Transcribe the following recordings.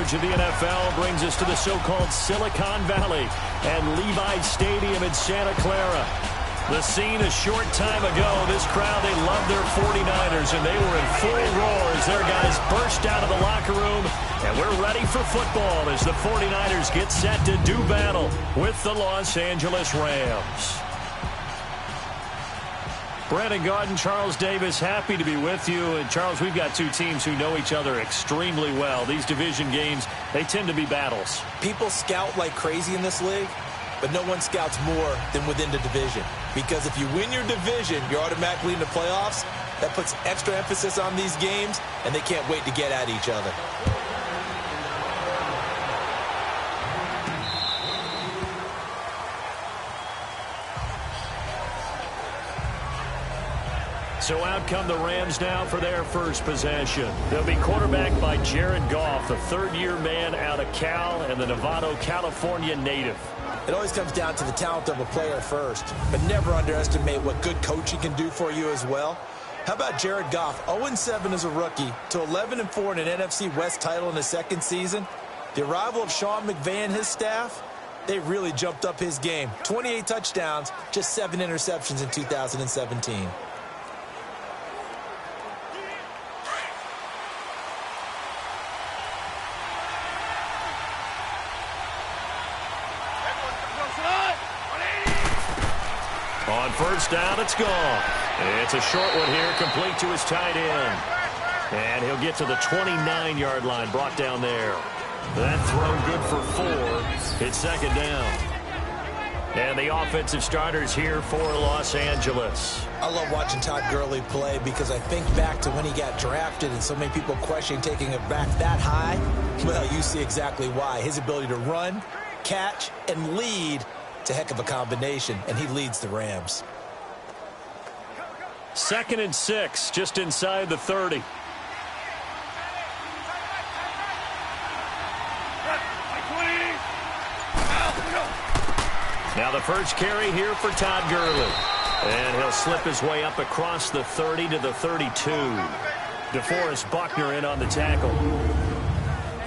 coverage of the NFL brings us to the so-called Silicon Valley and Levi Stadium in Santa Clara. The scene a short time ago, this crowd, they loved their 49ers, and they were in full roar as their guys burst out of the locker room. And we're ready for football as the 49ers get set to do battle with the Los Angeles Rams. Brandon Gaudin, Charles Davis, happy to be with you. And, Charles, we've got two teams who know each other extremely well. These division games, they tend to be battles. People scout like crazy in this league, but no one scouts more than within the division. Because if you win your division, you're automatically in the playoffs. That puts extra emphasis on these games, and they can't wait to get at each other. So out come the Rams now for their first possession. They'll be quarterbacked by Jared Goff, the third-year man out of Cal and the Novato, California native. It always comes down to the talent of a player first, but never underestimate what good coaching can do for you as well. How about Jared Goff, 0-7 as a rookie to 11-4 in an NFC West title in his second season? The arrival of Sean McVay and his staff, they really jumped up his game. 28 touchdowns, just 7 interceptions in 2017. On first down, it's gone. It's a short one here, complete to his tight end. And he'll get to the 29-yard line, brought down there. That throw good for 4. It's second down. And the offensive starters here for Los Angeles. I love watching Todd Gurley play because I think back to when he got drafted and so many people question taking it back that high. Well, you see exactly why. His ability to run, catch, and lead, it's a heck of a combination, and he leads the Rams. 2nd and 6, just inside the 30. Now the first carry here for Todd Gurley. And he'll slip his way up across the 30 to the 32. DeForest Buckner in on the tackle.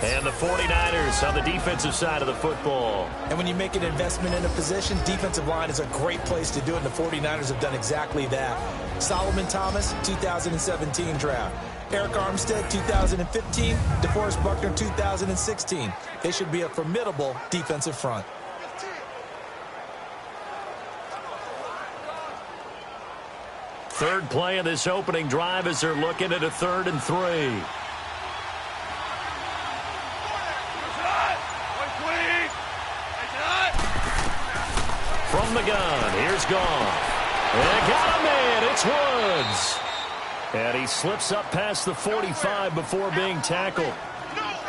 And the 49ers on the defensive side of the football. And when you make an investment in a position, defensive line is a great place to do it, and the 49ers have done exactly that. Solomon Thomas, 2017 draft. Eric Armstead, 2015. DeForest Buckner, 2016. They should be a formidable defensive front. Third play of this opening drive as they're looking at a 3rd and 3. From the gun, here's Goff. And got a man, it's Woods. And he slips up past the 45 before being tackled.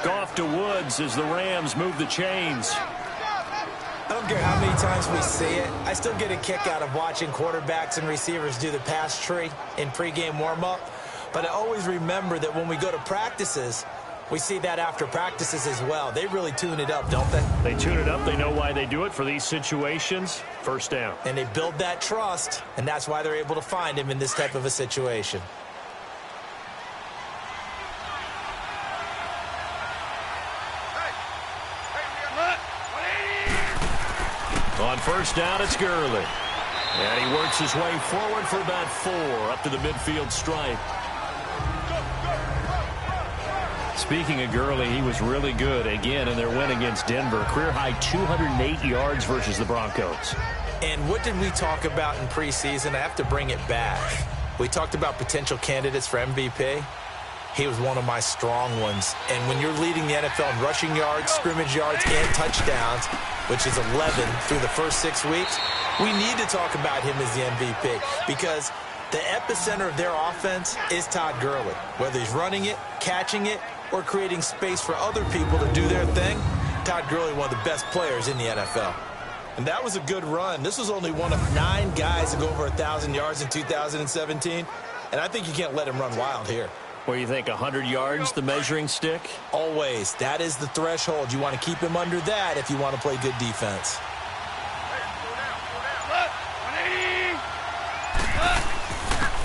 Goff to Woods as the Rams move the chains. I don't care how many times we see it. I still get a kick out of watching quarterbacks and receivers do the pass tree in pregame warm-up. But I always remember that when we go to practices, we see that after practices as well. They really tune it up, don't they? They tune it up. They know why they do it for these situations. First down. And they build that trust, and that's why they're able to find him in this type of a situation. On first down, it's Gurley. And he works his way forward for about 4 up to the midfield stripe. Speaking of Gurley, he was really good again in their win against Denver. Career-high 208 yards versus the Broncos. And what did we talk about in preseason? I have to bring it back. We talked about potential candidates for MVP. He was one of my strong ones. And when you're leading the NFL in rushing yards, scrimmage yards, and touchdowns, which is 11 through the first 6 weeks, we need to talk about him as the MVP because the epicenter of their offense is Todd Gurley. Whether he's running it, catching it, or creating space for other people to do their thing, Todd Gurley, one of the best players in the NFL. And that was a good run. This was only one of 9 guys to go over 1,000 yards in 2017. And I think you can't let him run wild here. What do you think, 100 yards, the measuring stick? Always. That is the threshold. You want to keep him under that if you want to play good defense.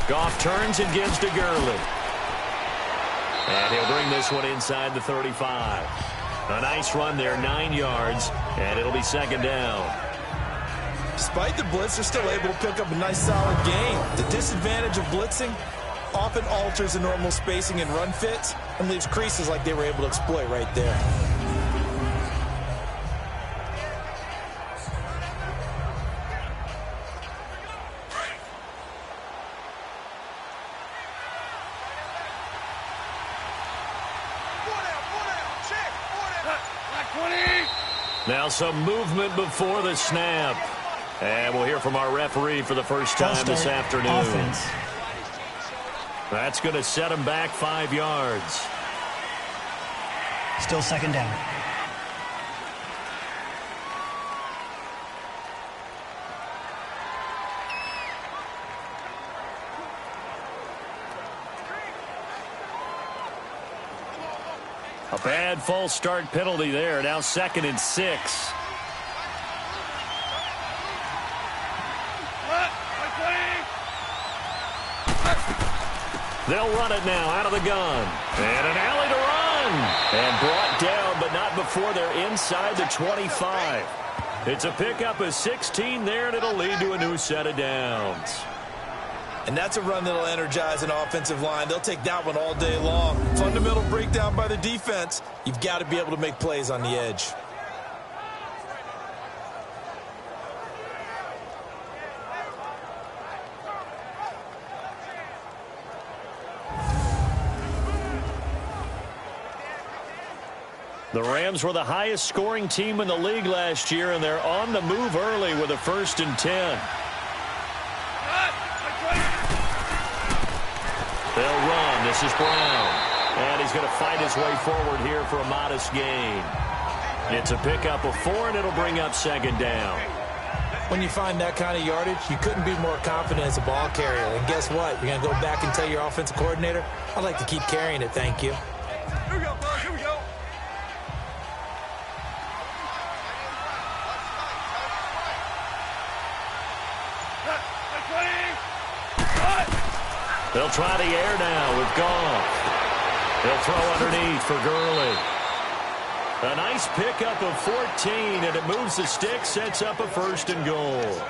Goff turns and gives to Gurley. And he'll bring this one inside the 35. A nice run there, 9 yards, and it'll be second down. Despite the blitz, they're still able to pick up a nice solid gain. The disadvantage of blitzing often alters the normal spacing and run fits and leaves creases like they were able to exploit right there. Now some movement before the snap. And we'll hear from our referee for the first time this afternoon. Offense. That's going to set him back 5 yards. Still second down. A bad false start penalty there. Now 2nd and 6. They'll run it now out of the gun. And an alley to run. And brought down, but not before they're inside the 25. It's a pickup of 16 there, and it'll lead to a new set of downs. And that's a run that'll energize an offensive line. They'll take that one all day long. Fundamental breakdown by the defense. You've got to be able to make plays on the edge. The Rams were the highest scoring team in the league last year, and they're on the move early with a 1st and 10. They'll run. This is Brown. And he's going to fight his way forward here for a modest gain. It's a pickup of 4, and it'll bring up 2nd down. When you find that kind of yardage, you couldn't be more confident as a ball carrier. And guess what? You're going to go back and tell your offensive coordinator, I'd like to keep carrying it, thank you. Here we go, boys. Here we go. They'll try the air now with Goff. They'll throw underneath for Gurley. A nice pickup of 14, and it moves the stick, sets up a 1st and goal.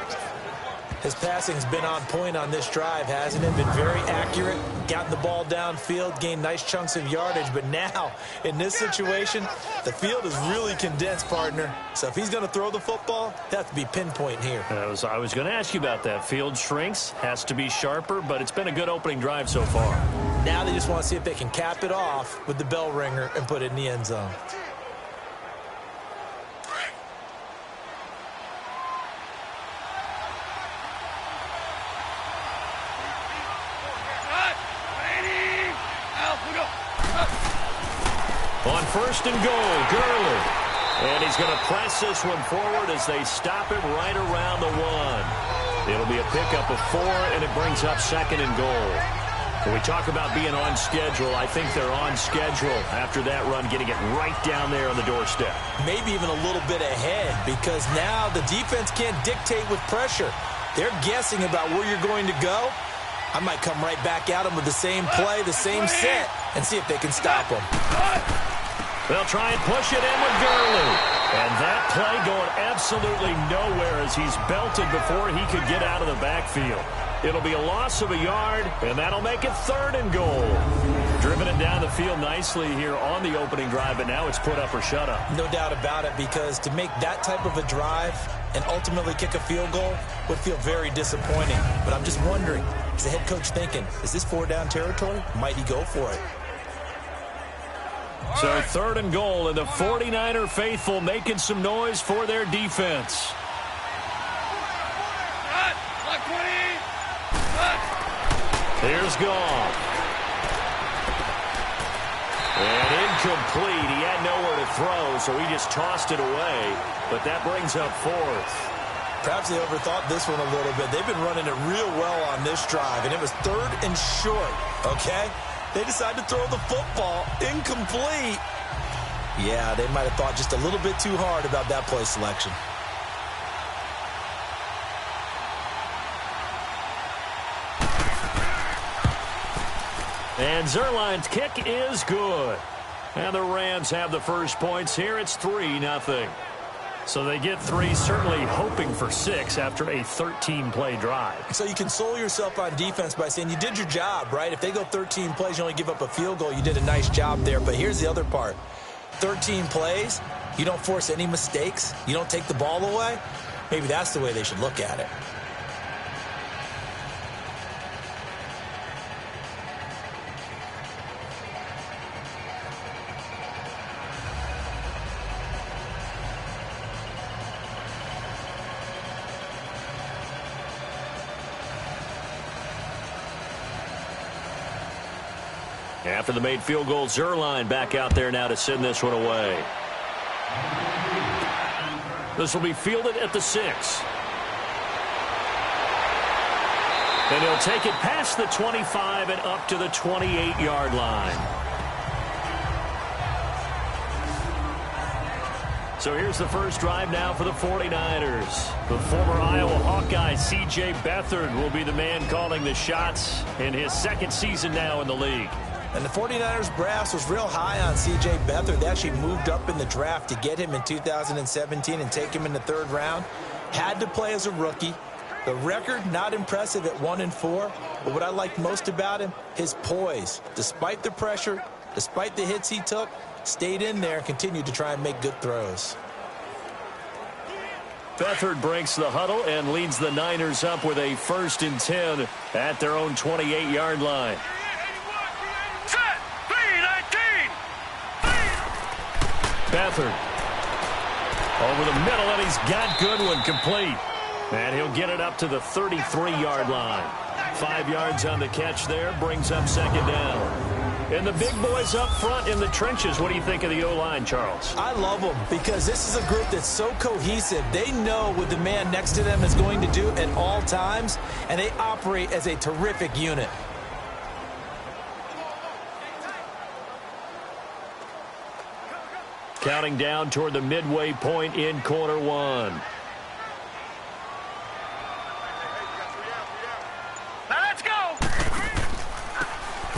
His passing's been on point on this drive, hasn't it? Been very accurate, gotten the ball downfield, gained nice chunks of yardage. But now, in this situation, the field is really condensed, partner. So if he's going to throw the football, they have to be pinpoint here. I was going to ask you about that. Field shrinks, has to be sharper, but it's been a good opening drive so far. Now they just want to see if they can cap it off with the bell ringer and put it in the end zone. On 1st and goal, Gurley. And he's going to press this one forward as they stop him right around the 1. It'll be a pickup of 4, and it brings up 2nd and goal. When we talk about being on schedule, I think they're on schedule after that run, getting it right down there on the doorstep. Maybe even a little bit ahead, because now the defense can't dictate with pressure. They're guessing about where you're going to go. I might come right back at them with the same play, the same set, and see if they can stop them. They'll try and push it in with Gurley. And that play going absolutely nowhere as he's belted before he could get out of the backfield. It'll be a loss of a yard, and that'll make it 3rd and goal. Driven it down the field nicely here on the opening drive, but now it's put up or shut up. No doubt about it, because to make that type of a drive and ultimately kick a field goal would feel very disappointing. But I'm just wondering, is the head coach thinking, is this 4-down territory? Might he go for it? So 3rd and goal, and the 49er faithful making some noise for their defense. Here's Goff. And incomplete. He had nowhere to throw, so he just tossed it away. But that brings up 4th. Perhaps they overthought this one a little bit. They've been running it real well on this drive, and it was 3rd and short, okay? They decided to throw the football incomplete. Yeah, they might have thought just a little bit too hard about that play selection. And Zerline's kick is good. And the Rams have the first points here. It's 3-0. So they get 3, certainly hoping for 6 after a 13-play drive. So you console yourself on defense by saying you did your job, right? If they go 13 plays, you only give up a field goal, you did a nice job there. But here's the other part. 13 plays, you don't force any mistakes, you don't take the ball away. Maybe that's the way they should look at it. After the made field goal, Zerline back out there now to send this one away. This will be fielded at the 6. And he'll take it past the 25 and up to the 28-yard line. So here's the first drive now for the 49ers. The former Iowa Hawkeye C.J. Beathard will be the man calling the shots in his second season now in the league. And the 49ers brass was real high on C.J. Beathard. They actually moved up in the draft to get him in 2017 and take him in the 3rd round. Had to play as a rookie. The record, not impressive at 1-4. But what I liked most about him, his poise. Despite the pressure, despite the hits he took, stayed in there and continued to try and make good throws. Beathard breaks the huddle and leads the Niners up with a 1st and 10 at their own 28-yard line. Beathard over the middle, and he's got Goodwin complete. And he'll get it up to the 33-yard line. 5 yards on the catch there, brings up 2nd down. And the big boys up front in the trenches, what do you think of the O-line, Charles? I love them because this is a group that's so cohesive. They know what the man next to them is going to do at all times, and they operate as a terrific unit. Counting down toward the midway point in quarter 1.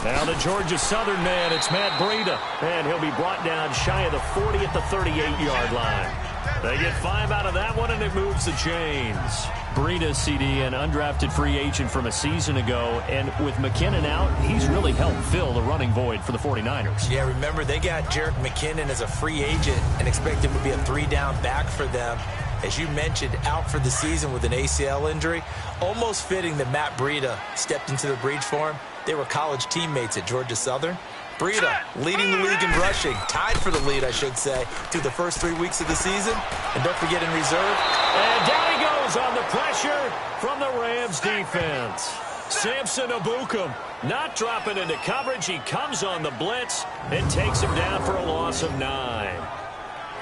Now the Georgia Southern man, it's Matt Breida. And he'll be brought down shy of the 40 at the 38-yard line. They get 5 out of that one, and it moves the chains. Breida, CD, an undrafted free agent from a season ago. And with McKinnon out, he's really helped fill the running void for the 49ers. Yeah, remember, they got Jerick McKinnon as a free agent and expect him to be a 3-down back for them. As you mentioned, out for the season with an ACL injury. Almost fitting that Matt Breida stepped into the breach for him. They were college teammates at Georgia Southern. Breida leading the league in rushing, tied for the lead, I should say, through the first 3 weeks of the season. And don't forget in reserve. And down he goes on the pressure from the Rams defense. Samson Ebukam not dropping into coverage. He comes on the blitz and takes him down for a loss of 9.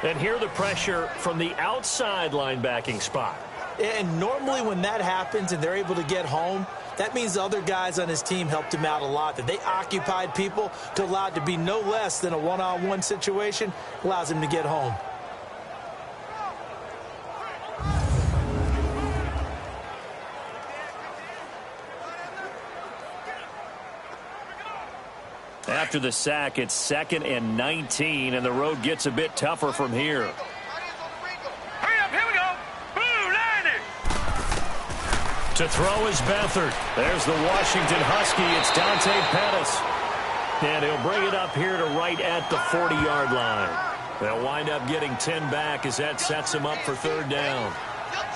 And here the pressure from the outside linebacking spot. And normally when that happens and they're able to get home, that means the other guys on his team helped him out a lot. That they occupied people to allow it to be no less than a one-on-one situation, allows him to get home. After the sack, it's 2nd and 19, and the road gets a bit tougher from here. To throw is Beathard. There's the Washington Husky. It's Dante Pettis. And he'll bring it up here to right at the 40-yard line. They'll wind up getting 10 back as that sets him up for 3rd down.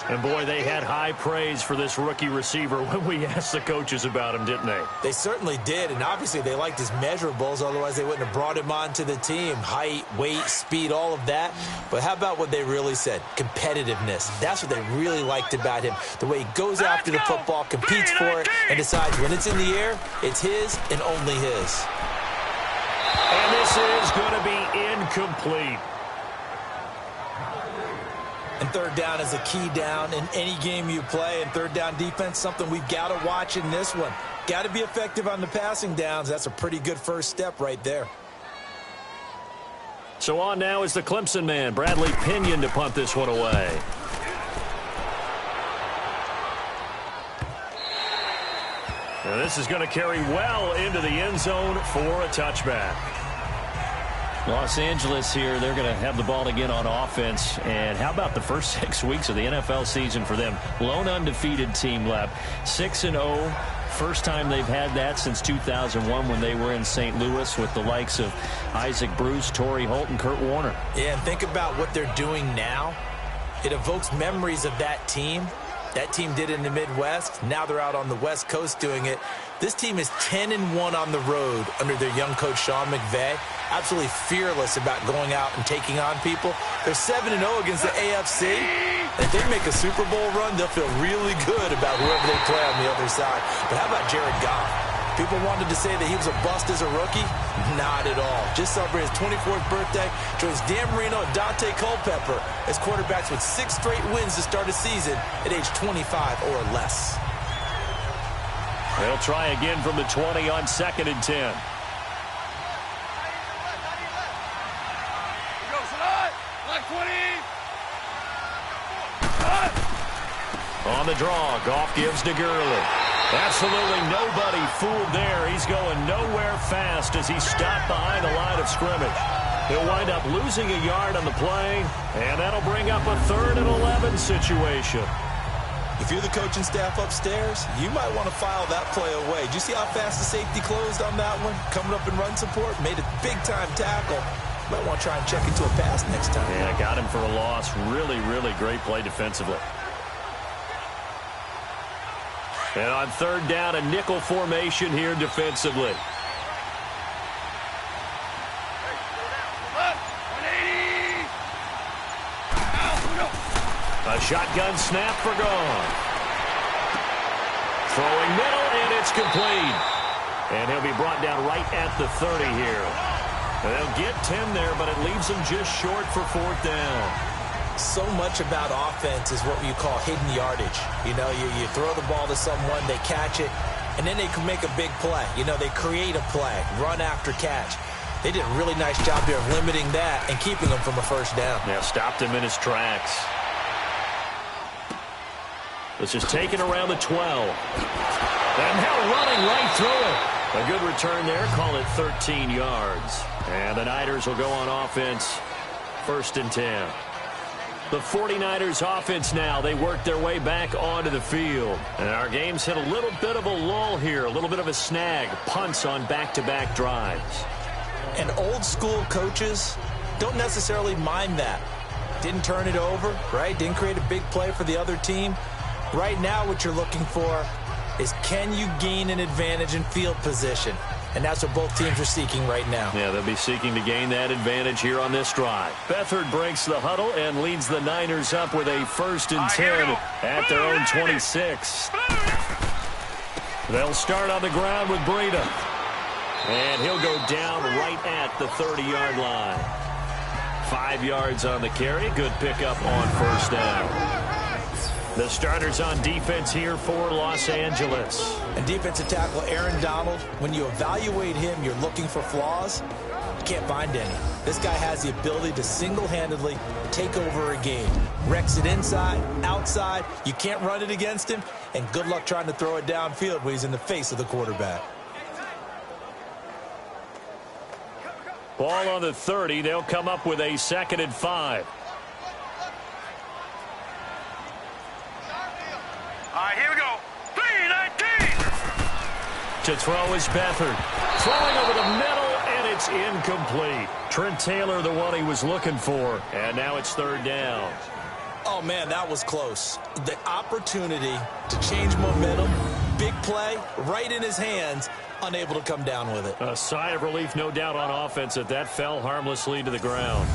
And, boy, they had high praise for this rookie receiver when we asked the coaches about him, didn't they? They certainly did, and obviously they liked his measurables. Otherwise, they wouldn't have brought him onto the team. Height, weight, speed, all of that. But how about what they really said? Competitiveness. That's what they really liked about him. The way he goes after the football, competes for it, and decides when it's in the air, it's his and only his. And this is going to be incomplete. And 3rd down is a key down in any game you play. And 3rd down defense, something we've got to watch in this one. Got to be effective on the passing downs. That's a pretty good first step right there. So on now is the Clemson man, Bradley Pinion, to punt this one away. And this is going to carry well into the end zone for a touchback. Los Angeles here, they're going to have the ball again on offense. And how about the first 6 weeks of the NFL season for them? Lone undefeated team left. 6-0. First time they've had that since 2001 when they were in St. Louis with the likes of Isaac Bruce, Torrey Holt, and Kurt Warner. Yeah, and think about what they're doing now. It evokes memories of that team. That team did it in the Midwest. Now they're out on the West Coast doing it. This team is 10-1 on the road under their young coach, Sean McVay. Absolutely fearless about going out and taking on people. They're 7-0 against the AFC. If they make a Super Bowl run, they'll feel really good about whoever they play on the other side. But how about Jared Goff? People wanted to say that he was a bust as a rookie. Not at all. Just celebrated his 24th birthday. Joins Dan Marino and Dante Culpepper as quarterbacks with 6 straight wins to start a season at age 25 or less. They'll try again from the 20 on 2nd and 10. On the draw, Goff gives to Gurley. Absolutely nobody fooled there. He's going nowhere fast as he's stopped behind the line of scrimmage. He'll wind up losing a yard on the play, and that'll bring up a 3rd and 11 situation. If you're the coaching staff upstairs, you might want to file that play away. Did you see how fast the safety closed on that one? Coming up in run support, made a big-time tackle. Might want to try and check into a pass next time. Yeah, got him for a loss. Really, really great play defensively. And on 3rd down, a nickel formation here defensively. A shotgun snap for Goff. Throwing middle, and it's complete. And he'll be brought down right at the 30 here. And they'll get 10 there, but it leaves them just short for 4th down. So much about offense is what you call hidden yardage. You know, you throw the ball to someone, they catch it, and then they can make a big play. You know, they create a play, run after catch. They did a really nice job here of limiting that and keeping him from a 1st down. Yeah, stopped him in his tracks. This is taken around the 12. And now running right through it. A good return there. Call it 13 yards. And the Niners will go on offense. 1st and 10. The 49ers offense now. They work their way back onto the field. And our game's hit a little bit of a lull here. A little bit of a snag. Punts on back-to-back drives. And old-school coaches don't necessarily mind that. Didn't turn it over, right? Didn't create a big play for the other team. Right now what you're looking for is can you gain an advantage in field position? And that's what both teams are seeking right now. Yeah, they'll be seeking to gain that advantage here on this drive. Beathard breaks the huddle and leads the Niners up with a 1st and 10 at their own 26. They'll start on the ground with Breida. And he'll go down right at the 30-yard line. 5 yards on the carry. Good pickup on 1st down. The starters on defense here for Los Angeles. And defensive tackle Aaron Donald, when you evaluate him, you're looking for flaws. You can't find any. This guy has the ability to single-handedly take over a game. Wrecks it inside, outside. You can't run it against him. And good luck trying to throw it downfield when he's in the face of the quarterback. Ball on the 30. They'll come up with a 2nd and 5. All right, here we go. 3-19. To throw is Beathard. Throwing over the middle, and it's incomplete. Trent Taylor, the one he was looking for. And now it's 3rd down. Oh, man, that was close. The opportunity to change momentum, big play, right in his hands, unable to come down with it. A sigh of relief, no doubt, on offense that fell harmlessly to the ground.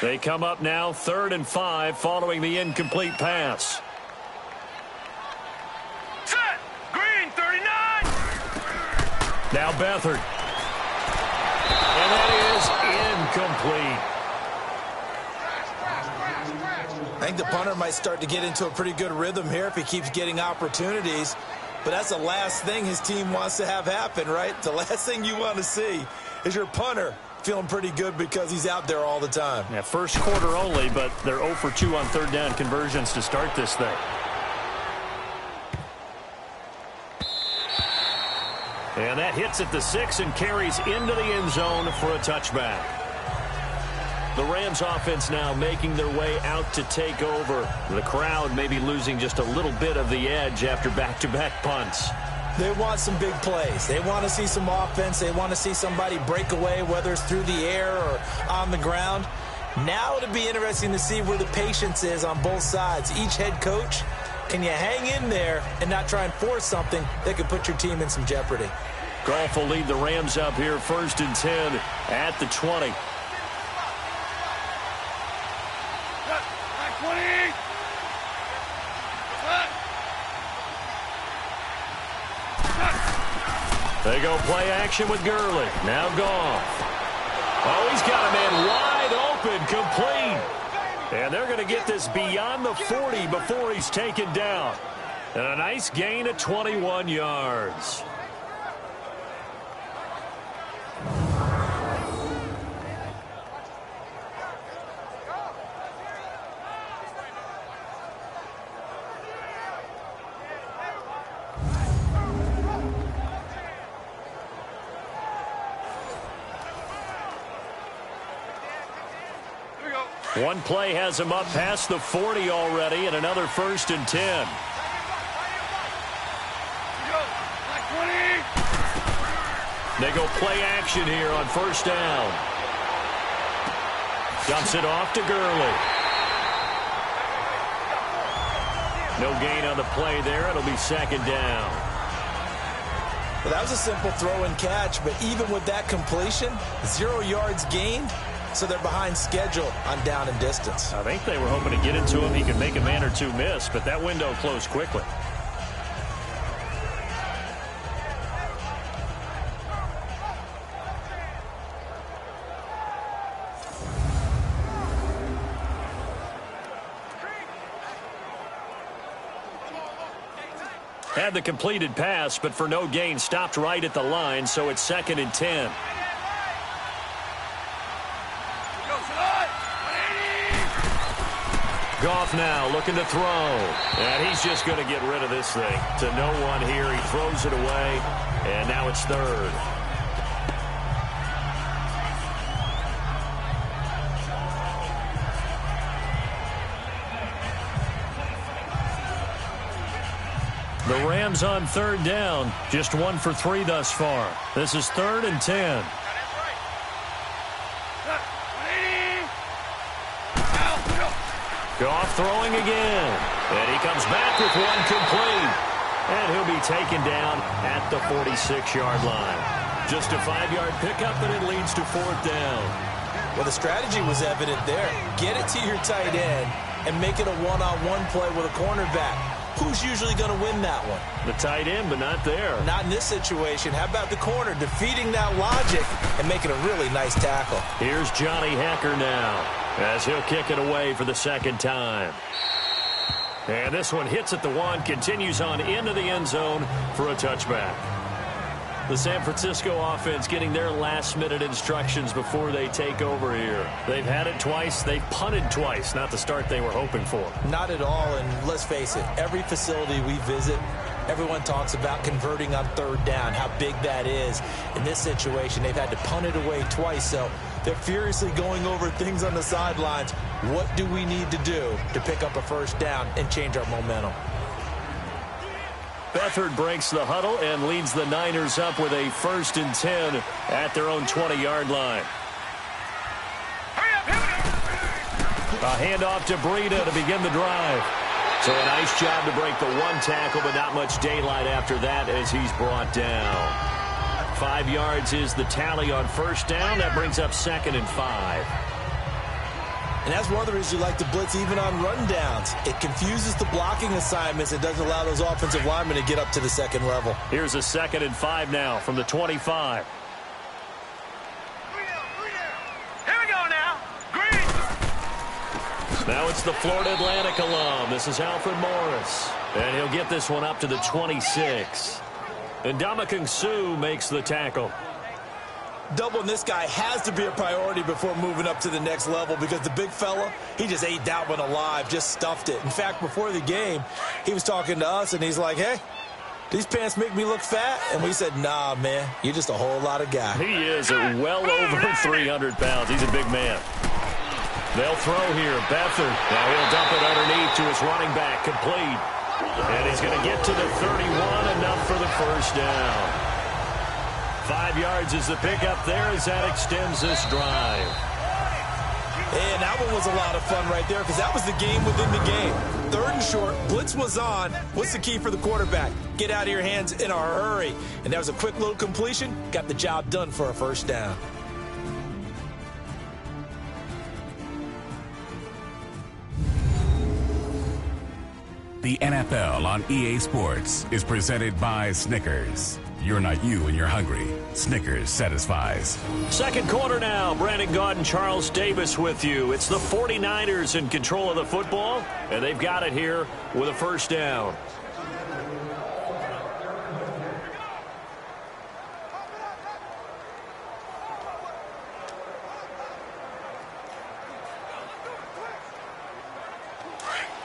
They come up now 3rd and 5 following the incomplete pass. Set. Green, 39. Now Beathard. And that is incomplete. I think the punter might start to get into a pretty good rhythm here if he keeps getting opportunities. But that's the last thing his team wants to have happen, right? The last thing you want to see is your punter feeling pretty good because he's out there all the time. Yeah, 1st quarter only, but they're 0 for 2 on 3rd down conversions to start this thing. And that hits at the 6 and carries into the end zone for a touchback. The Rams offense now making their way out to take over. The crowd may be losing just a little bit of the edge after back-to-back punts. They want some big plays. They want to see some offense. They want to see somebody break away, whether it's through the air or on the ground. Now it'll be interesting to see where the patience is on both sides. Each head coach, can you hang in there and not try and force something that could put your team in some jeopardy? Goff will lead the Rams up here 1st and 10 at the 20. They go play action with Gurley. Now Goff. Oh, he's got a man wide open, complete. And they're going to get this beyond the 40 before he's taken down. And a nice gain of 21 yards. One play has him up past the 40 already, and another 1st and 10. They go play action here on 1st down. Dumps it off to Gurley. No gain on the play there. It'll be 2nd down. Well, that was a simple throw and catch, but even with that completion, 0 yards gained. So they're behind schedule on down and distance. I think they were hoping to get into him. He could make a man or two miss, but that window closed quickly. Had the completed pass, but for no gain, stopped right at the line, so it's 2nd and 10. Goff now looking to throw. And he's just going to get rid of this thing. To no one here. He throws it away. And now it's 3rd. The Rams on 3rd down. Just 1 for 3 thus far. This is 3rd and 10. Goff throwing again. And he comes back with one complete. And he'll be taken down at the 46-yard line. Just a 5-yard pickup, and it leads to 4th down. Well, the strategy was evident there. Get it to your tight end and make it a one-on-one play with a cornerback. Who's usually going to win that one? The tight end, but not there. Not in this situation. How about the corner defeating that logic and making a really nice tackle? Here's Johnny Hacker now, as he'll kick it away for the 2nd time. And this one hits at the 1, continues on into the end zone for a touchback. The San Francisco offense getting their last-minute instructions before they take over here. They've had it twice. They've punted twice. Not the start they were hoping for. Not at all, and let's face it, every facility we visit, everyone talks about converting on 3rd down, how big that is. In this situation, they've had to punt it away twice, so they're furiously going over things on the sidelines. What do we need to do to pick up a 1st down and change our momentum? Beathard breaks the huddle and leads the Niners up with a 1st and 10 at their own 20-yard line. A handoff to Breida to begin the drive. So a nice job to break the 1 tackle, but not much daylight after that as he's brought down. 5 yards is the tally on 1st down. That brings up 2nd and 5. And that's one of the reasons you like to blitz even on rundowns. It confuses the blocking assignments. It doesn't allow those offensive linemen to get up to the 2nd level. Here's a 2nd and 5 now from the 25. Here we go now. Green. Now it's the Florida Atlantic alum. This is Alfred Morris. And he'll get this one up to the 26. And Ndamukong Suh makes the tackle. Doubling this guy has to be a priority before moving up to the next level because the big fella, he just ate that one alive, just stuffed it. In fact, before the game, he was talking to us, and he's like, hey, these pants make me look fat? And we said, nah, man, you're just a whole lot of guy. He is well over 300 pounds. He's a big man. They'll throw here. Beathard. Now he'll dump it underneath to his running back. Complete. And he's going to get to the 31. Enough for the first down. 5 yards is the pickup there as that extends this drive. And that one was a lot of fun right there because that was the game within the game. 3rd and short, blitz was on. What's the key for the quarterback? Get out of your hands in a hurry. And that was a quick little completion. Got the job done for a first down. The NFL on EA Sports is presented by Snickers. You're not you when you're hungry. Snickers satisfies. Second quarter now. Brandon Gaudin and Charles Davis with you. It's the 49ers in control of the football, and they've got it here with a first down.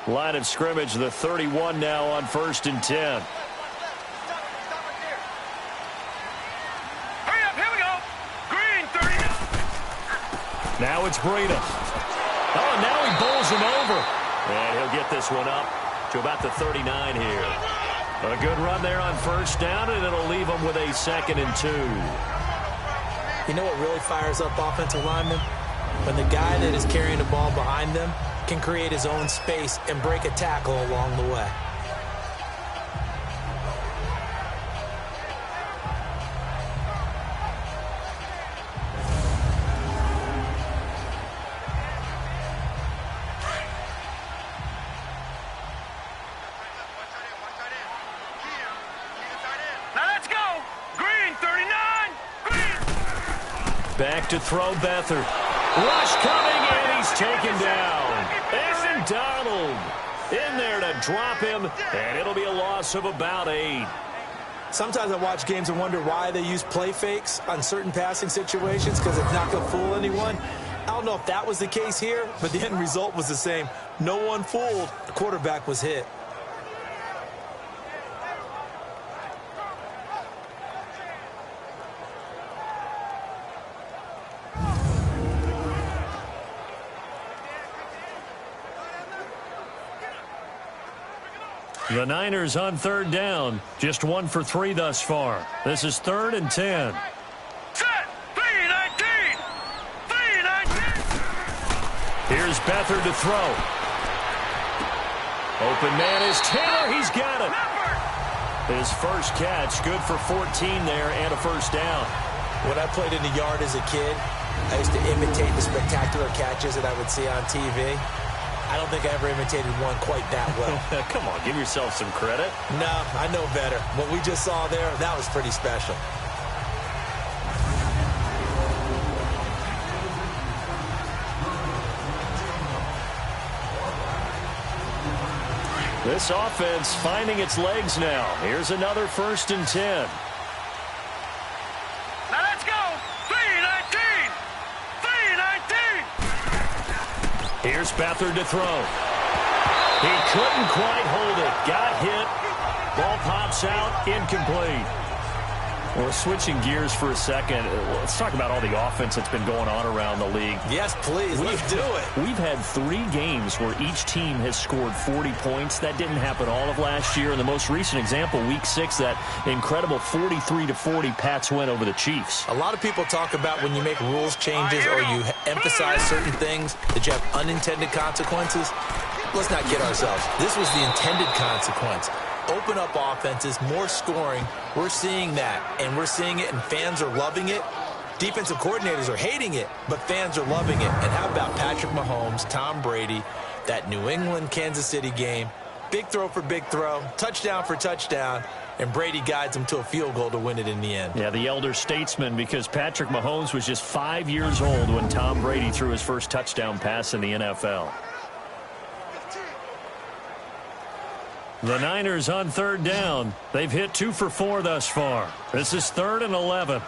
Line of scrimmage, the 31 now on 1st and 10. Now it's Breida. Oh, and now he bowls him over. And he'll get this one up to about the 39 here. A good run there on first down, and it'll leave him with a 2nd and 2. You know what really fires up offensive linemen? When the guy that is carrying the ball behind them can create his own space and break a tackle along the way. Back to throw, Beathard. Rush coming, and he's taken down. And Donald in there to drop him, and it'll be a loss of about 8. Sometimes I watch games and wonder why they use play fakes on certain passing situations because it's not going to fool anyone. I don't know if that was the case here, but the end result was the same. No one fooled. The quarterback was hit. The Niners on 3rd down. Just 1 for 3 thus far. This is 3rd and 10. Set! 3-19! 3-19! Here's Beathard to throw. Open man is Taylor. He's got it. His first catch, good for 14 there and a first down. When I played in the yard as a kid, I used to imitate the spectacular catches that I would see on TV. I don't think I ever imitated one quite that well. Come on, give yourself some credit. No, I know better. What we just saw there, that was pretty special. This offense finding its legs now. Here's another 1st and 10. Now let's go! 3-19! 3-19! Here's Beathard to throw. He couldn't quite hold it. Got hit. Ball pops out. Incomplete. Well, switching gears for a second, let's talk about all the offense that's been going on around the league. Yes, please. Let's do it. We've had 3 games where each team has scored 40 points. That didn't happen all of last year. And the most recent example, Week 6, that incredible 43-40 Pats win over the Chiefs. A lot of people talk about when you make rules changes or you emphasize certain things that you have unintended consequences. Let's not kid ourselves. This was the intended consequence. Open up offenses, more scoring. We're seeing that, and we're seeing it, and fans are loving it. Defensive coordinators are hating it, but fans are loving it. And how about Patrick Mahomes, Tom Brady, that New England-Kansas City game? Big throw for big throw, touchdown for touchdown, and Brady guides him to a field goal to win it in the end. Yeah, the elder statesman, because Patrick Mahomes was just 5 years old when Tom Brady threw his first touchdown pass in the NFL. The Niners on 3rd down. They've hit 2 for 4 thus far. This is 3rd and 11.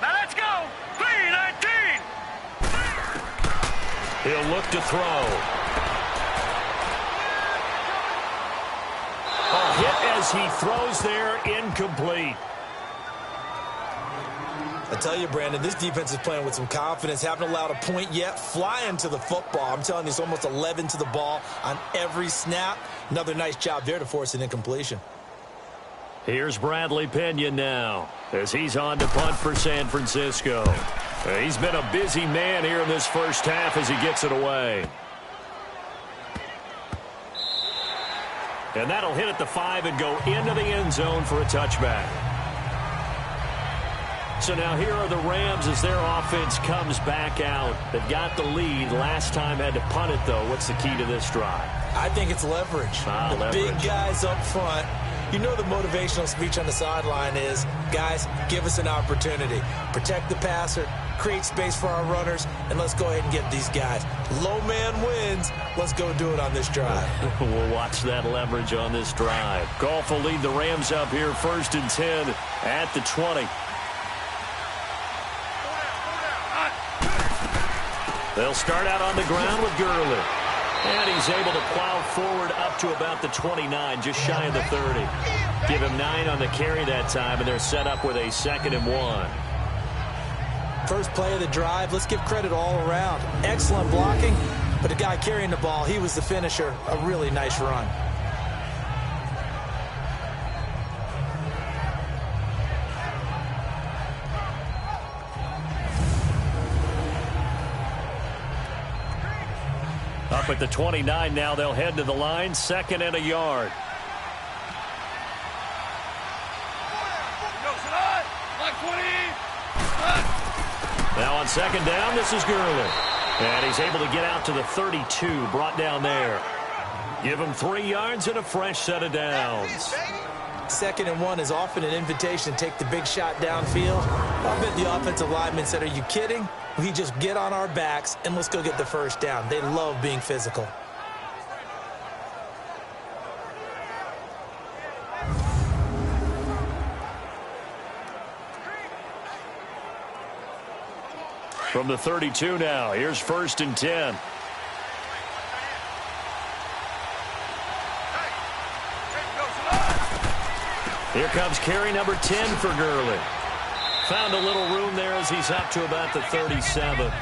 Now let's go! 3-19! He'll look to throw. Oh, hit as he throws there, incomplete. I tell you, Brandon, this defense is playing with some confidence. Haven't allowed a point yet. Flying to the football. I'm telling you, it's almost 11 to the ball on every snap. Another nice job there to force an incompletion. Here's Bradley Pinion now as he's on to punt for San Francisco. He's been a busy man here in this first half as he gets it away. And that'll hit at the 5 and go into the end zone for a touchback. So now here are the Rams as their offense comes back out. They've got the lead. Last time had to punt it, though. What's the key to this drive? I think it's leverage. The big guys up front. You know the motivational speech on the sideline is, guys, give us an opportunity. Protect the passer, create space for our runners, and let's go ahead and get these guys. Low man wins. Let's go do it on this drive. We'll watch that leverage on this drive. Goff will lead the Rams up here 1st and 10 at the 20. They'll start out on the ground with Gurley. And he's able to plow forward up to about the 29, just shy of the 30. Give him 9 on the carry that time, and they're set up with a 2nd and 1. First play of the drive, let's give credit all around. Excellent blocking, but the guy carrying the ball, he was the finisher. A really nice run. Up at the 29 now, they'll head to the line, 2nd and a yard. Now on 2nd down, this is Gurley. And he's able to get out to the 32, brought down there. Give him 3 yards and a fresh set of downs. 2nd and 1 is often an invitation to take the big shot downfield. I bet the offensive lineman said, are you kidding? We just get on our backs and let's go get the first down. They love being physical. From the 32 now, here's 1st and 10. Here comes carry number 10 for Gurley. Found a little room there as he's up to about the 37.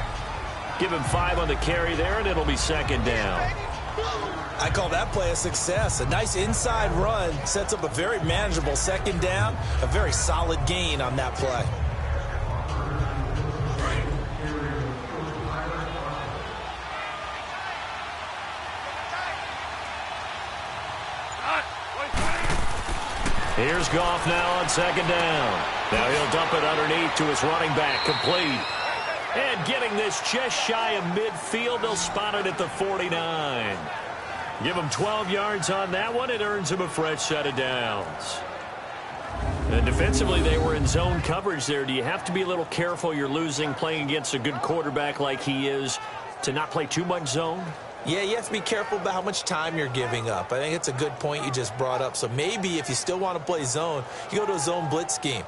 Give him 5 on the carry there, and it'll be 2nd down. I call that play a success. A nice inside run sets up a very manageable 2nd down. A very solid gain on that play. Here's Goff now on 2nd down. Now he'll dump it underneath to his running back, complete. And getting this just shy of midfield, they'll spot it at the 49. Give him 12 yards on that one. It earns him a fresh set of downs. And defensively, they were in zone coverage there. Do you have to be a little careful? You're losing playing against a good quarterback like he is to not play too much zone? Yeah, you have to be careful about how much time you're giving up. I think it's a good point you just brought up. So maybe if you still want to play zone, you go to a zone blitz scheme.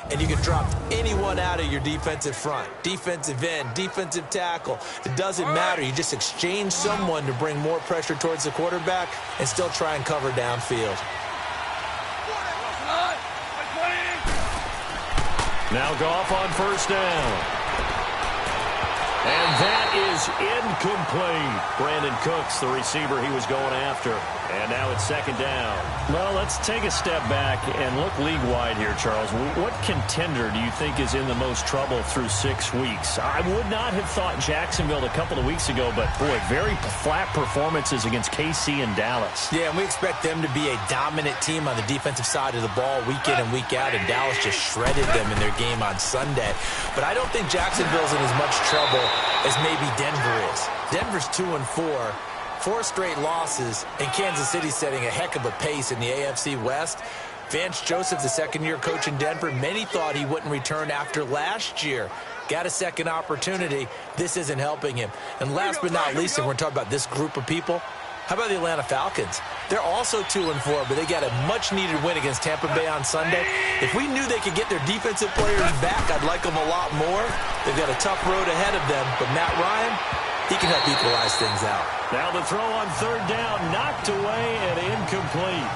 And you can drop anyone out of your defensive front. Defensive end, defensive tackle. It doesn't matter. You just exchange someone to bring more pressure towards the quarterback and still try and cover downfield. Now Goff on 1st down. And that is incomplete. Brandon Cooks, the receiver he was going after. And now it's 2nd down. Well, let's take a step back and look league-wide here, Charles. What contender do you think is in the most trouble through 6 weeks? I would not have thought Jacksonville a couple of weeks ago, but, boy, very flat performances against KC and Dallas. Yeah, and we expect them to be a dominant team on the defensive side of the ball week in and week out, and Dallas just shredded them in their game on Sunday. But I don't think Jacksonville's in as much trouble as maybe Denver is. Denver's 2-4. 4 straight losses, and Kansas City setting a heck of a pace in the AFC West. Vance Joseph, the second-year coach in Denver, many thought he wouldn't return after last year. Got a second opportunity. This isn't helping him. And last but not least, if we're talking about this group of people, how about the Atlanta Falcons? They're also 2-4, but they got a much-needed win against Tampa Bay on Sunday. If we knew they could get their defensive players back, I'd like them a lot more. They've got a tough road ahead of them, but Matt Ryan, he can help equalize things out. Now the throw on 3rd down, knocked away and incomplete.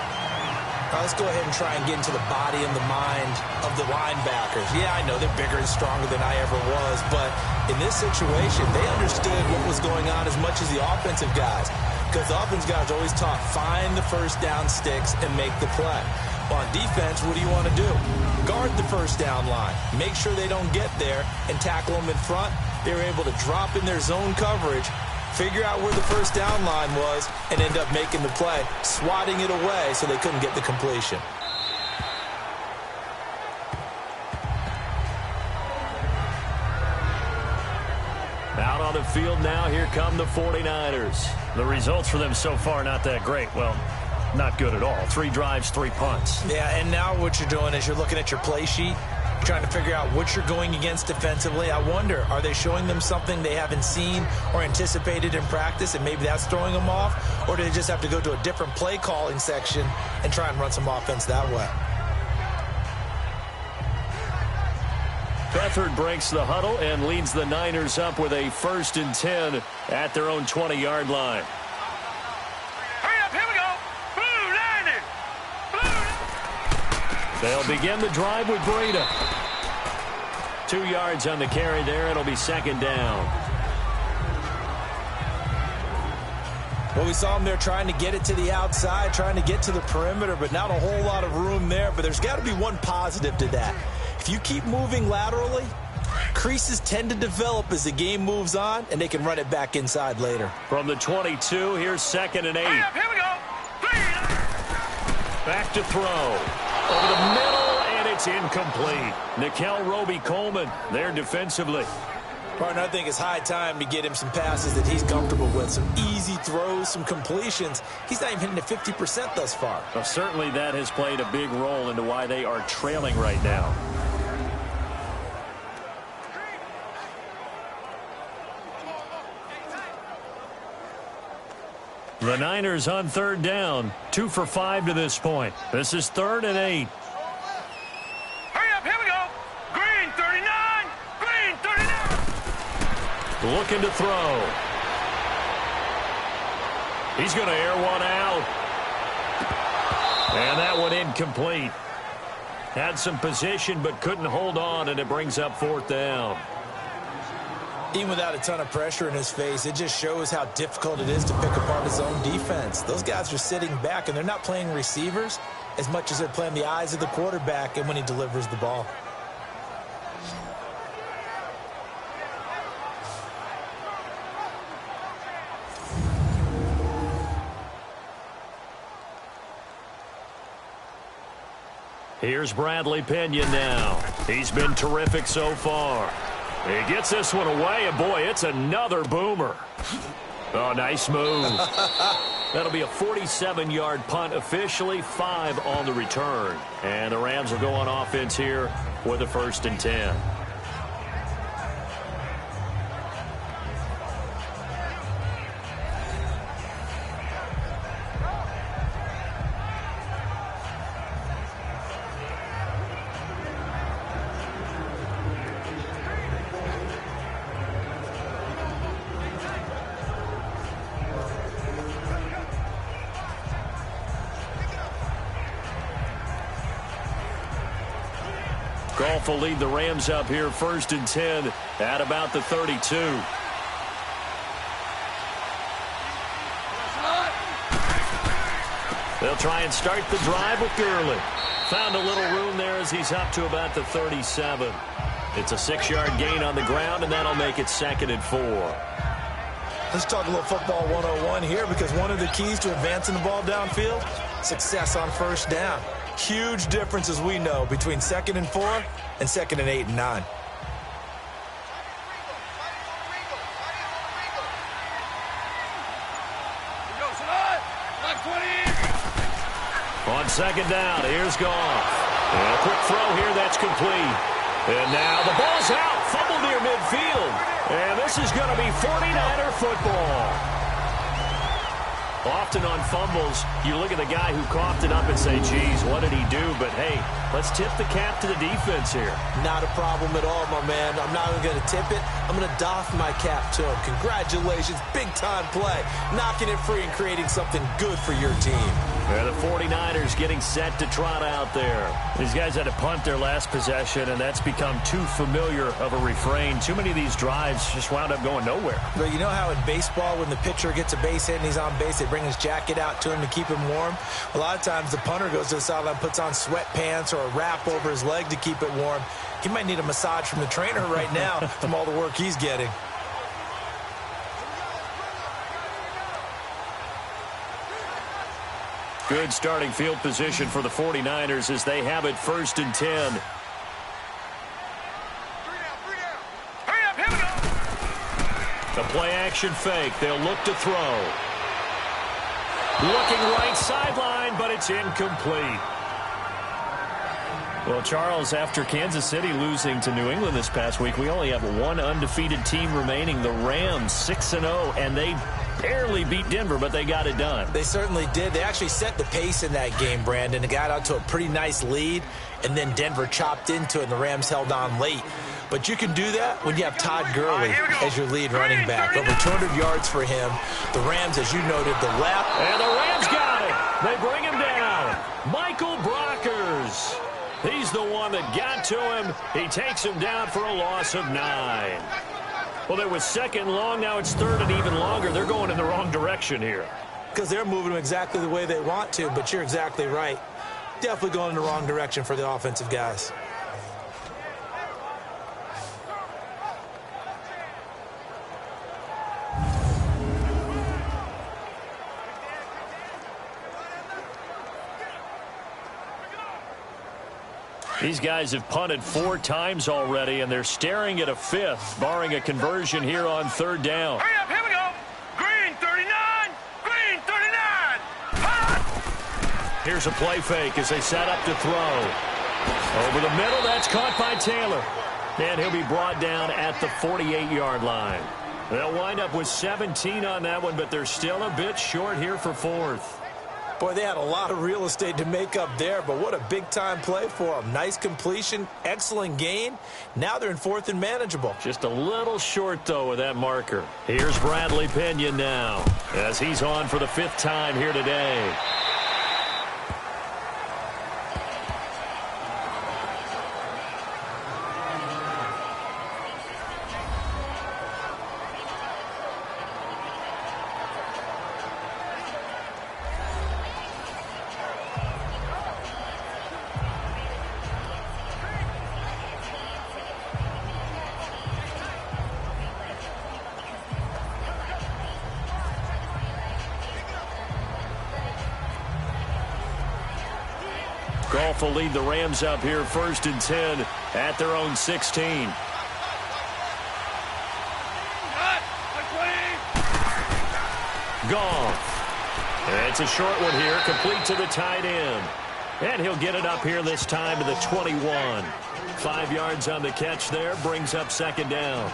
Let's go ahead and try and get into the body and the mind of the linebackers. Yeah, I know they're bigger and stronger than I ever was, but in this situation, they understood what was going on as much as the offensive guys, because the offensive guys are always taught, find the first down sticks and make the play. On defense, what do you want to do? Guard the first down line. Make sure they don't get there and tackle them in front. They were able to drop in their zone coverage, figure out where the first down line was, and end up making the play, swatting it away so they couldn't get the completion. Out on the field now, here come the 49ers. The results for them so far, not that great. Well, not good at all. 3 drives, 3 punts. Yeah, and now what you're doing is you're looking at your play sheet, trying to figure out what you're going against defensively. I wonder, are they showing them something they haven't seen or anticipated in practice, and maybe that's throwing them off? Or do they just have to go to a different play calling section and try and run some offense that way? Beathard breaks the huddle and leads the Niners up with a 1st and 10 at their own 20-yard line. Hurry up, here we go. Blue Niners. They'll begin the drive with Breida. 2 yards on the carry there. It'll be 2nd down. Well, we saw them there trying to get it to the outside, trying to get to the perimeter, but not a whole lot of room there. But there's got to be one positive to that. If you keep moving laterally, creases tend to develop as the game moves on, and they can run it back inside later. From the 22, here's 2nd and 8. Hurry up, here we go. Back to throw. Over the middle, and it's incomplete. Nickel Roby-Coleman there defensively. Partner, I think it's high time to get him some passes that he's comfortable with. Some easy throws, some completions. He's not even hitting the 50% thus far. Well, certainly that has played a big role into why they are trailing right now. The Niners on 3rd down. 2 for 5 to this point. This is 3rd and 8. Hurry up, here we go. Green 39. Green 39. Looking to throw. He's going to air one out. And that one incomplete. Had some position but couldn't hold on, and it brings up 4th down. Even without a ton of pressure in his face, it just shows how difficult it is to pick apart his own defense. Those guys are sitting back, and they're not playing receivers as much as they're playing the eyes of the quarterback and when he delivers the ball. Here's Bradley Pinion now. He's been terrific so far. He gets this one away, and boy, it's another boomer. Oh, nice move. That'll be a 47-yard punt, officially 5 on the return. And the Rams will go on offense here with a 1st and 10. Goff will lead the Rams up here 1st and 10 at about the 32. They'll try and start the drive with Gurley. Found a little room there as he's up to about the 37. It's a 6-yard gain on the ground, and that'll make it 2nd and 4. Let's talk a little football 101 here, because one of the keys to advancing the ball downfield, success on 1st down. Huge difference, as we know, between 2nd and 4 and 2nd and 8 and 9. On 2nd down, here's Goff. And a quick throw here, that's complete. And now the ball's out, fumbled near midfield. And this is going to be 49er football. Often on fumbles, you look at the guy who coughed it up and say, geez, what did he do? But, hey, let's tip the cap to the defense here. Not a problem at all, my man. I'm not even going to tip it. I'm going to doff my cap to him. Congratulations. Big-time play. Knocking it free and creating something good for your team. Yeah, the 49ers getting set to trot out there. These guys had to punt their last possession, and that's become too familiar of a refrain. Too many of these drives just wound up going nowhere. But you know how in baseball, when the pitcher gets a base hit and he's on base, they bring his jacket out to him to keep him warm? A lot of times the punter goes to the sideline, puts on sweatpants or a wrap over his leg to keep it warm. He might need a massage from the trainer right now from all the work he's getting. Good starting field position for the 49ers as they have it 1st and 10. Hurry up, here we go. The play action fake. They'll look to throw. Looking right sideline, but it's incomplete. Well, Charles, after Kansas City losing to New England this past week, we only have one undefeated team remaining. The Rams, 6-0, and they barely beat Denver, but they got it done. They certainly did. They actually set the pace in that game, Brandon. It got out to a pretty nice lead, and then Denver chopped into it, and the Rams held on late. But you can do that when you have Todd Gurley as your lead running back. Over 200 yards for him. The Rams, as you noted, the left. And the Rams got it. They bring him down. Michael Brockers. He's the one that got to him. He takes him down for a loss of 9. Well, it was 2nd and long. Now it's 3rd and even longer. They're going in the wrong direction here. Because they're moving them exactly the way they want to, but you're exactly right. Definitely going in the wrong direction for the offensive guys. These guys have punted 4 times already, and they're staring at a 5th, barring a conversion here on 3rd down. Hurry up, here we go. Green 39, green 39. Hot. Here's a play fake as they set up to throw. Over the middle, that's caught by Taylor. And he'll be brought down at the 48-yard line. They'll wind up with 17 on that one, but they're still a bit short here for 4th. Boy, they had a lot of real estate to make up there, but what a big-time play for them. Nice completion, excellent gain. Now they're in 4th and manageable. Just a little short, though, with that marker. Here's Bradley Pena now as he's on for the 5th time here today. Goff will lead the Rams up here 1st and 10 at their own 16. Goff. It's a short one here, complete to the tight end. And he'll get it up here this time to the 21. 5 yards on the catch there, brings up 2nd down.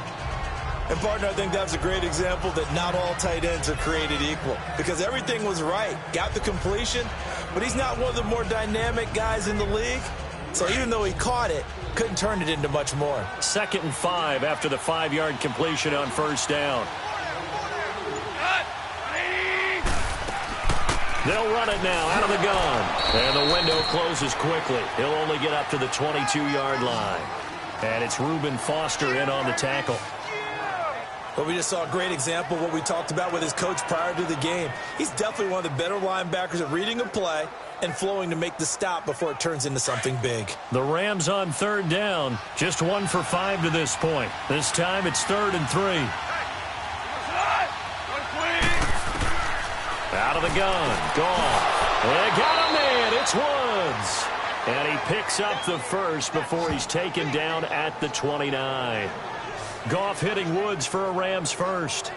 And, partner, I think that's a great example that not all tight ends are created equal. Because everything was right. Got the completion, but he's not one of the more dynamic guys in the league. So even though he caught it, couldn't turn it into much more. 2nd and 5 after the 5-yard completion on 1st down. They'll run it now out of the gun. And the window closes quickly. He'll only get up to the 22-yard line. And it's Reuben Foster in on the tackle. Well, we just saw a great example of what we talked about with his coach prior to the game. He's definitely one of the better linebackers at reading a play and flowing to make the stop before it turns into something big. The Rams on 3rd down. Just 1 for 5 to this point. This time it's 3rd and 3. Out of the gun. Goff. They got a man. It's Woods. And he picks up the 1st before he's taken down at the 29. Goff hitting Woods for a Rams 1st.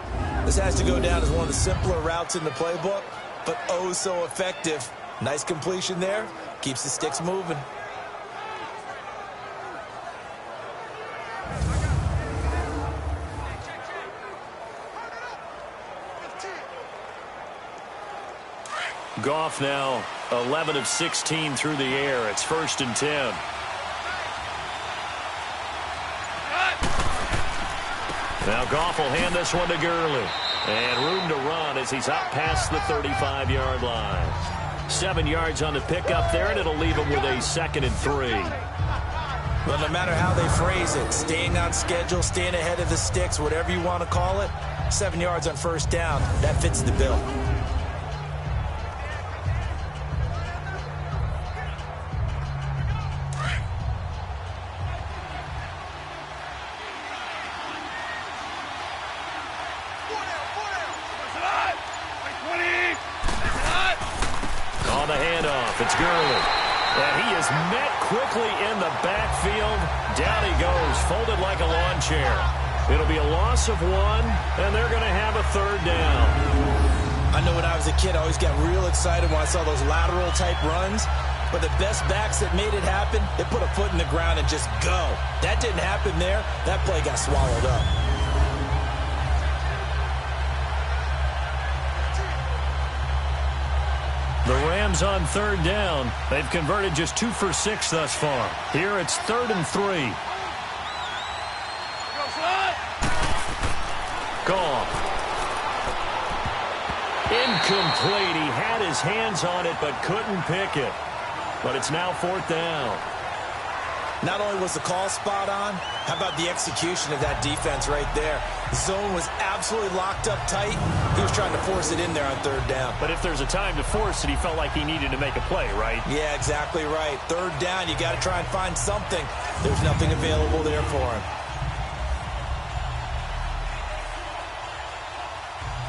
This has to go down as one of the simpler routes in the playbook, but oh so effective. Nice completion there. Keeps the sticks moving. Goff now 11 of 16 through the air. It's 1st and 10. Now Goff will hand this one to Gurley. And room to run as he's out past the 35-yard line. 7 yards on the pickup there, and it'll leave him with a 2nd and 3. Well, no matter how they phrase it, staying on schedule, staying ahead of the sticks, whatever you want to call it, 7 yards on 1st down, that fits the bill. On the handoff, it's Gurley. And he is met quickly in the backfield. Down he goes, folded like a lawn chair. It'll be a loss of 1, and they're going to have a 3rd down. I know when I was a kid, I always got real excited when I saw those lateral-type runs. But the best backs that made it happen, they put a foot in the ground and just go. That didn't happen there. That play got swallowed up. The Rams on 3rd down. They've converted just 2 for 6 thus far. Here it's 3rd and 3. Goff. Incomplete. He had his hands on it but couldn't pick it. But it's now 4th down. Not only was the call spot on, how about the execution of that defense right there? The zone was absolutely locked up tight. He was trying to force it in there on 3rd down. But if there's a time to force it, he felt like he needed to make a play, right? Yeah, exactly right. 3rd down, you got to try and find something. There's nothing available there for him.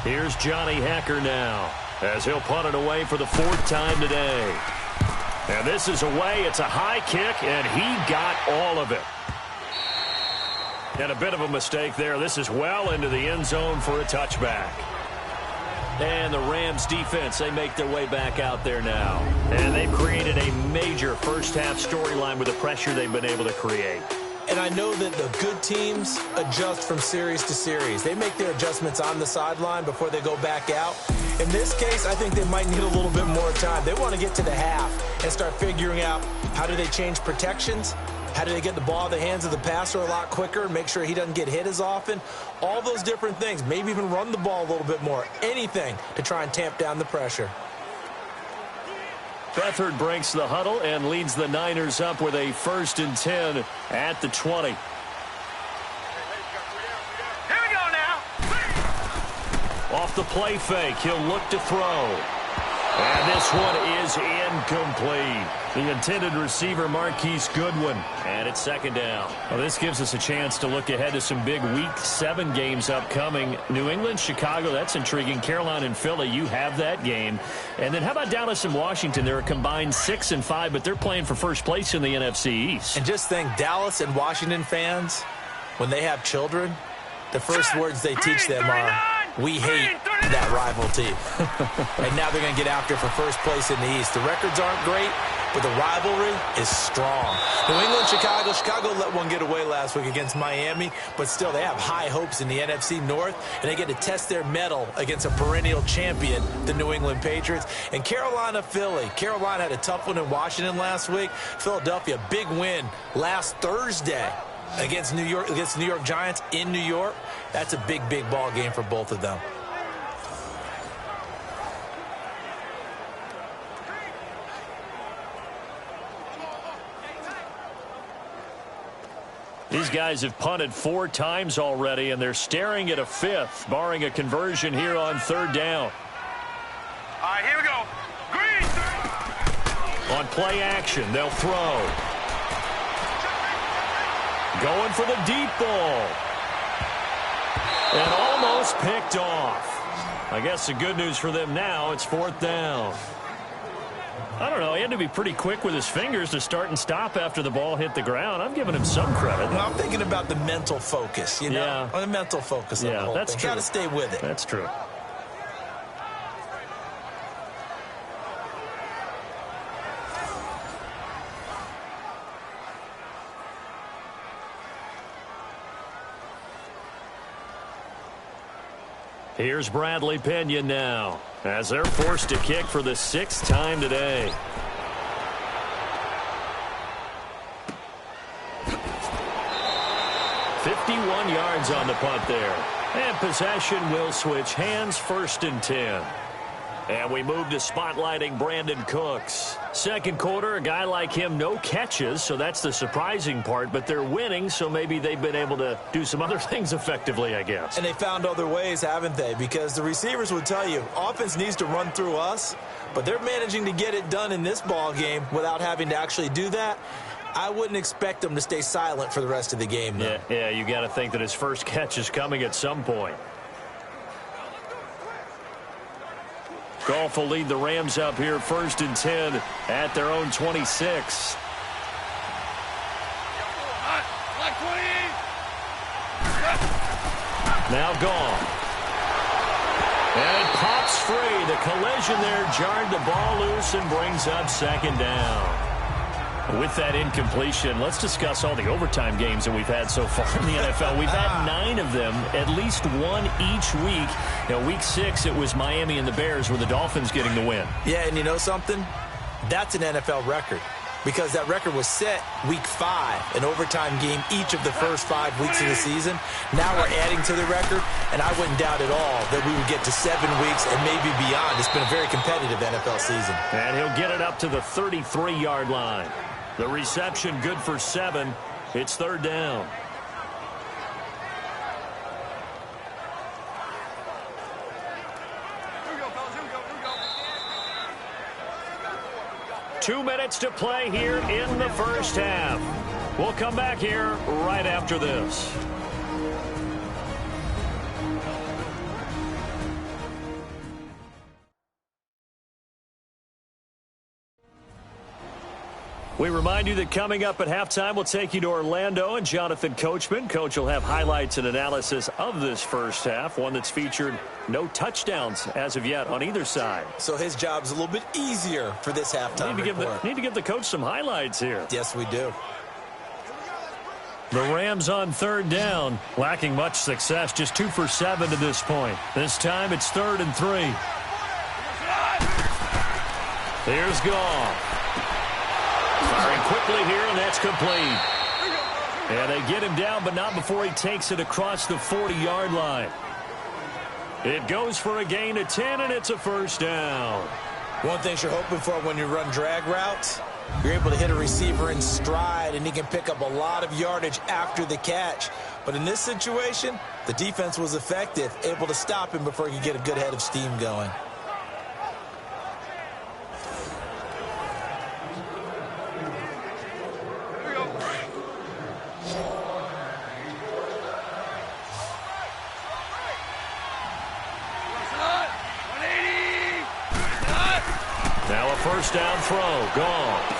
Here's Johnny Hacker now, as he'll punt it away for the 4th time today. And this is away. It's a high kick, and he got all of it. And a bit of a mistake there. This is well into the end zone for a touchback. And the Rams defense, they make their way back out there now. And they've created a major first-half storyline with the pressure they've been able to create. And I know that the good teams adjust from series to series. They make their adjustments on the sideline before they go back out. In this case, I think they might need a little bit more time. They want to get to the half and start figuring out how do they change protections, how do they get the ball in the hands of the passer a lot quicker, make sure he doesn't get hit as often, all those different things. Maybe even run the ball a little bit more, anything to try and tamp down the pressure. Beathard breaks the huddle and leads the Niners up with a 1st and 10 at the 20. Here we go now. Off the play fake, he'll look to throw. And this one is incomplete. The intended receiver, Marquise Goodwin. And it's 2nd down. Well, this gives us a chance to look ahead to some big Week 7 games upcoming. New England, Chicago, that's intriguing. Carolina and Philly, you have that game. And then how about Dallas and Washington? They're a combined 6 and 5, but they're playing for first place in the NFC East. And just think, Dallas and Washington fans, when they have children, the first words they teach them are, "We hate that rival team." And now they're going to get after it for first place in the East. The records aren't great, but the rivalry is strong. New England, Chicago. Chicago let one get away last week against Miami, but still they have high hopes in the NFC North, and they get to test their mettle against a perennial champion, the New England Patriots. And Carolina, Philly. Carolina had a tough one in Washington last week. Philadelphia, big win last Thursday against New York, against the New York Giants in New York. That's a big, big ball game for both of them. These guys have punted 4 times already, and they're staring at a 5th, barring a conversion here on 3rd down. All right, here we go. Green. On play action, they'll throw. Going for the deep ball. And almost picked off. I guess the good news for them now, it's 4th down. I don't know. He had to be pretty quick with his fingers to start and stop after the ball hit the ground. I'm giving him some credit. Well, I'm thinking about the mental focus, you know? Yeah. On the mental focus of the whole that's thing. true. Got to stay with it. That's true. Here's Bradley Pena now, as they're forced to kick for the 6th time today. "51 yards on the punt there. And possession will switch hands, 1st and 10. And we move to spotlighting Brandon Cooks. Second quarter, a guy like him, no catches, so that's the surprising part. But they're winning, so maybe they've been able to do some other things effectively, I guess. And they found other ways, haven't they? Because the receivers would tell you, offense needs to run through us, but they're managing to get it done in this ball game without having to actually do that. I wouldn't expect them to stay silent for the rest of the game, though. Yeah, you got to think that his first catch is coming at some point. Goff will lead the Rams up here 1st and 10 at their own 26. Now Goff. And it pops free. The collision there jarred the ball loose and brings up 2nd down. With that incompletion, let's discuss all the overtime games that we've had so far in the NFL. We've had 9 of them, at least one each week. Week 6, it was Miami and the Bears with the Dolphins getting the win. Yeah, and you know something? That's an NFL record because that record was set week 5, an overtime game each of the first 5 weeks of the season. Now we're adding to the record, and I wouldn't doubt at all that we would get to 7 weeks and maybe beyond. It's been a very competitive NFL season. And he'll get it up to the 33-yard line. The reception good for 7. It's 3rd down. Here we go, fellas. Here we go. 2 minutes to play here in the first half. We'll come back here right after this. We remind you that coming up at halftime, we'll take you to Orlando and Jonathan Coachman. Coach will have highlights and analysis of this first half, one that's featured no touchdowns as of yet on either side. So his job's a little bit easier for this halftime report. Need to give the coach some highlights here. Yes, we do. The Rams on 3rd down, lacking much success, just 2 for 7 to this point. This time it's 3rd and 3. Here's Goff. Firing quickly here, and that's complete. And they get him down, but not before he takes it across the 40-yard line. It goes for a gain of 10, and it's a 1st down. One thing you're hoping for when you run drag routes, you're able to hit a receiver in stride, and he can pick up a lot of yardage after the catch. But in this situation, the defense was effective, able to stop him before he could get a good head of steam going. Now a 1st down throw. Goff.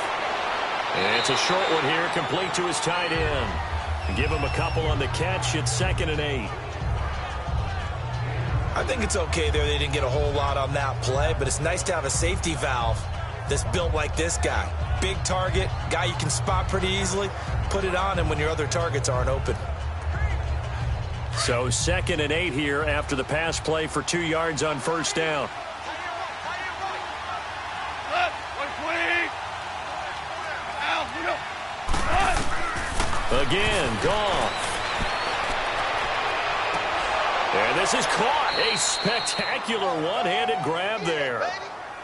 And it's a short one here, complete to his tight end. Give him a couple on the catch. It's 2nd and 8. I think it's okay there. They didn't get a whole lot on that play, but it's nice to have a safety valve that's built like this guy. Big target, guy you can spot pretty easily. Put it on him when your other targets aren't open. So 2nd and 8 here after the pass play for 2 yards on 1st down. Again, Goff. And this is caught. A spectacular one-handed grab there.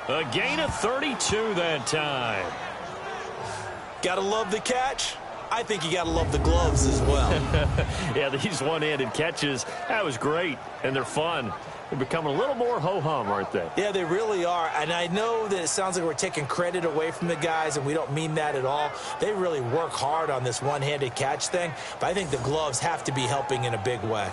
A gain of 32 that time. Gotta love the catch. I think you gotta love the gloves as well. Yeah, these one-handed catches, that was great, and they're fun. They're becoming a little more ho-hum, aren't they? Yeah, they really are. And I know that it sounds like we're taking credit away from the guys, and we don't mean that at all. They really work hard on this one-handed catch thing, but I think the gloves have to be helping in a big way.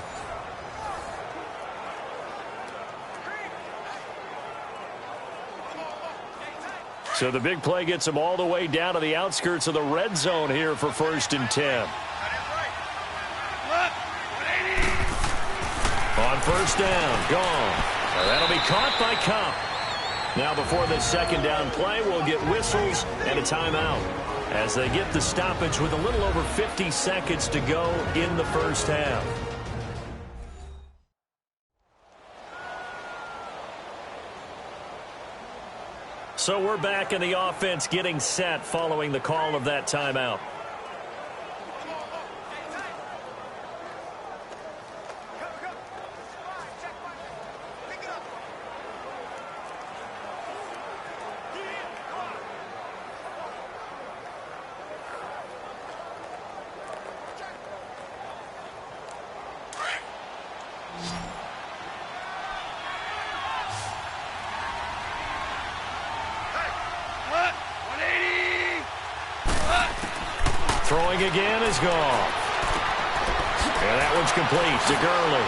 So the big play gets them all the way down to the outskirts of the red zone here for 1st and 10. On 1st down, gone. That'll be caught by Cup. Now before this 2nd down play, we'll get whistles and a timeout as they get the stoppage with a little over 50 seconds to go in the first half. So we're back in the offense getting set following the call of that timeout. Throwing again is gone. And that one's complete to Gurley.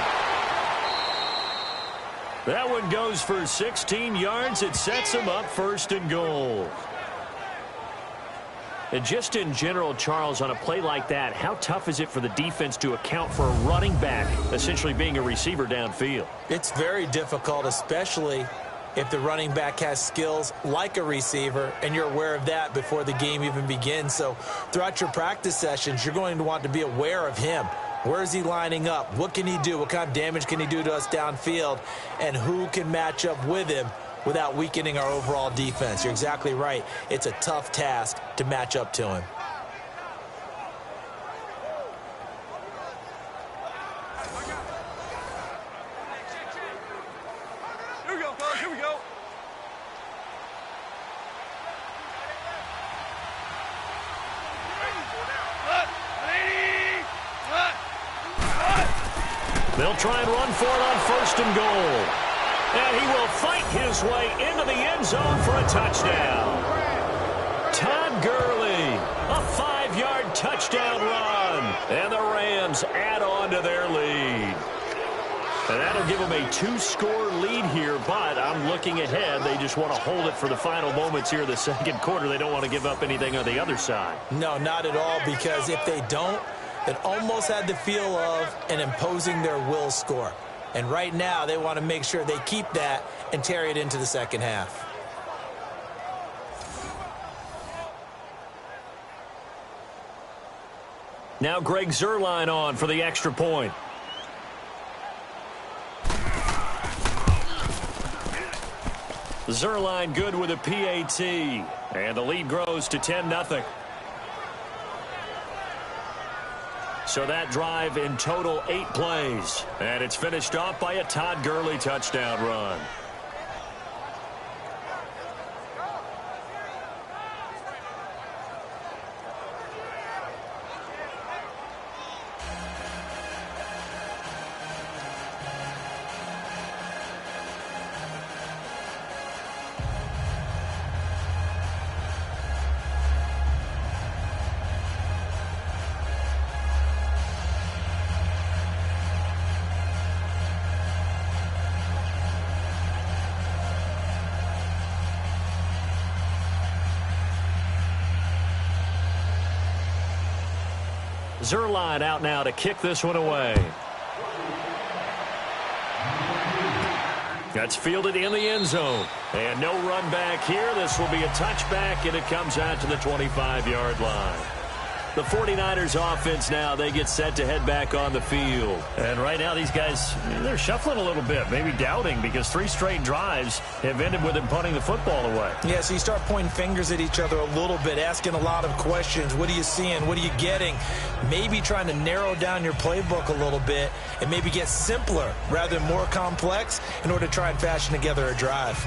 That one goes for 16 yards. It sets him up 1st and goal. And just in general, Charles, on a play like that, how tough is it for the defense to account for a running back essentially being a receiver downfield? It's very difficult, especially if the running back has skills like a receiver, and you're aware of that before the game even begins. So throughout your practice sessions, you're going to want to be aware of him. Where is he lining up? What can he do? What kind of damage can he do to us downfield? And who can match up with him without weakening our overall defense? You're exactly right. It's a tough task to match up to him. Here we go, fellas. Here we go. They'll try and run for it on 1st and goal. And he will fight his way into the end zone for a touchdown. Todd Gurley, a 5-yard touchdown run. And the Rams add on to their lead. And that'll give them a 2-score lead here, but I'm looking ahead. They just want to hold it for the final moments here of the 2nd quarter. They don't want to give up anything on the other side. No, not at all, because if they don't, it almost had the feel of an imposing their will score. And right now, they want to make sure they keep that and carry it into the second half. Now Greg Zuerlein on for the extra point. Zuerlein good with a PAT. And the lead grows to 10-0. So that drive in total 8 plays. And it's finished off by a Todd Gurley touchdown run. Zuerlein out now to kick this one away. That's fielded in the end zone. And no run back here. This will be a touchback, and it comes out to the 25-yard line. The 49ers offense now, they get set to head back on the field. And right now these guys, they're shuffling a little bit, maybe doubting, because 3 straight drives have ended with them punting the football away. Yeah, so you start pointing fingers at each other a little bit, asking a lot of questions. What are you seeing? What are you getting? Maybe trying to narrow down your playbook a little bit and maybe get simpler rather than more complex in order to try and fashion together a drive.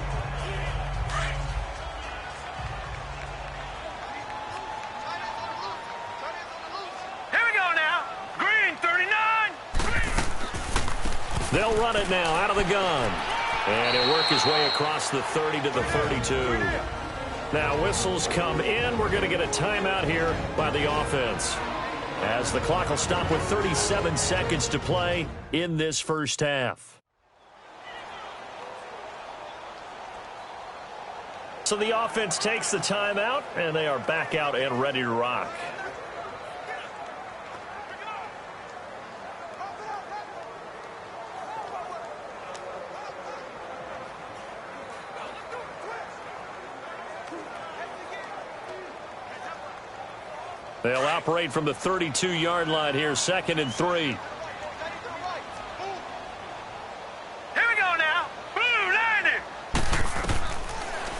They'll run it now out of the gun. And he'll work his way across the 30 to the 32. Now whistles come in. We're going to get a timeout here by the offense, as the clock will stop with 37 seconds to play in this first half. So the offense takes the timeout, and they are back out and ready to rock. They'll operate from the 32-yard line here, 2nd and 3. Here we go now. Blue, line it.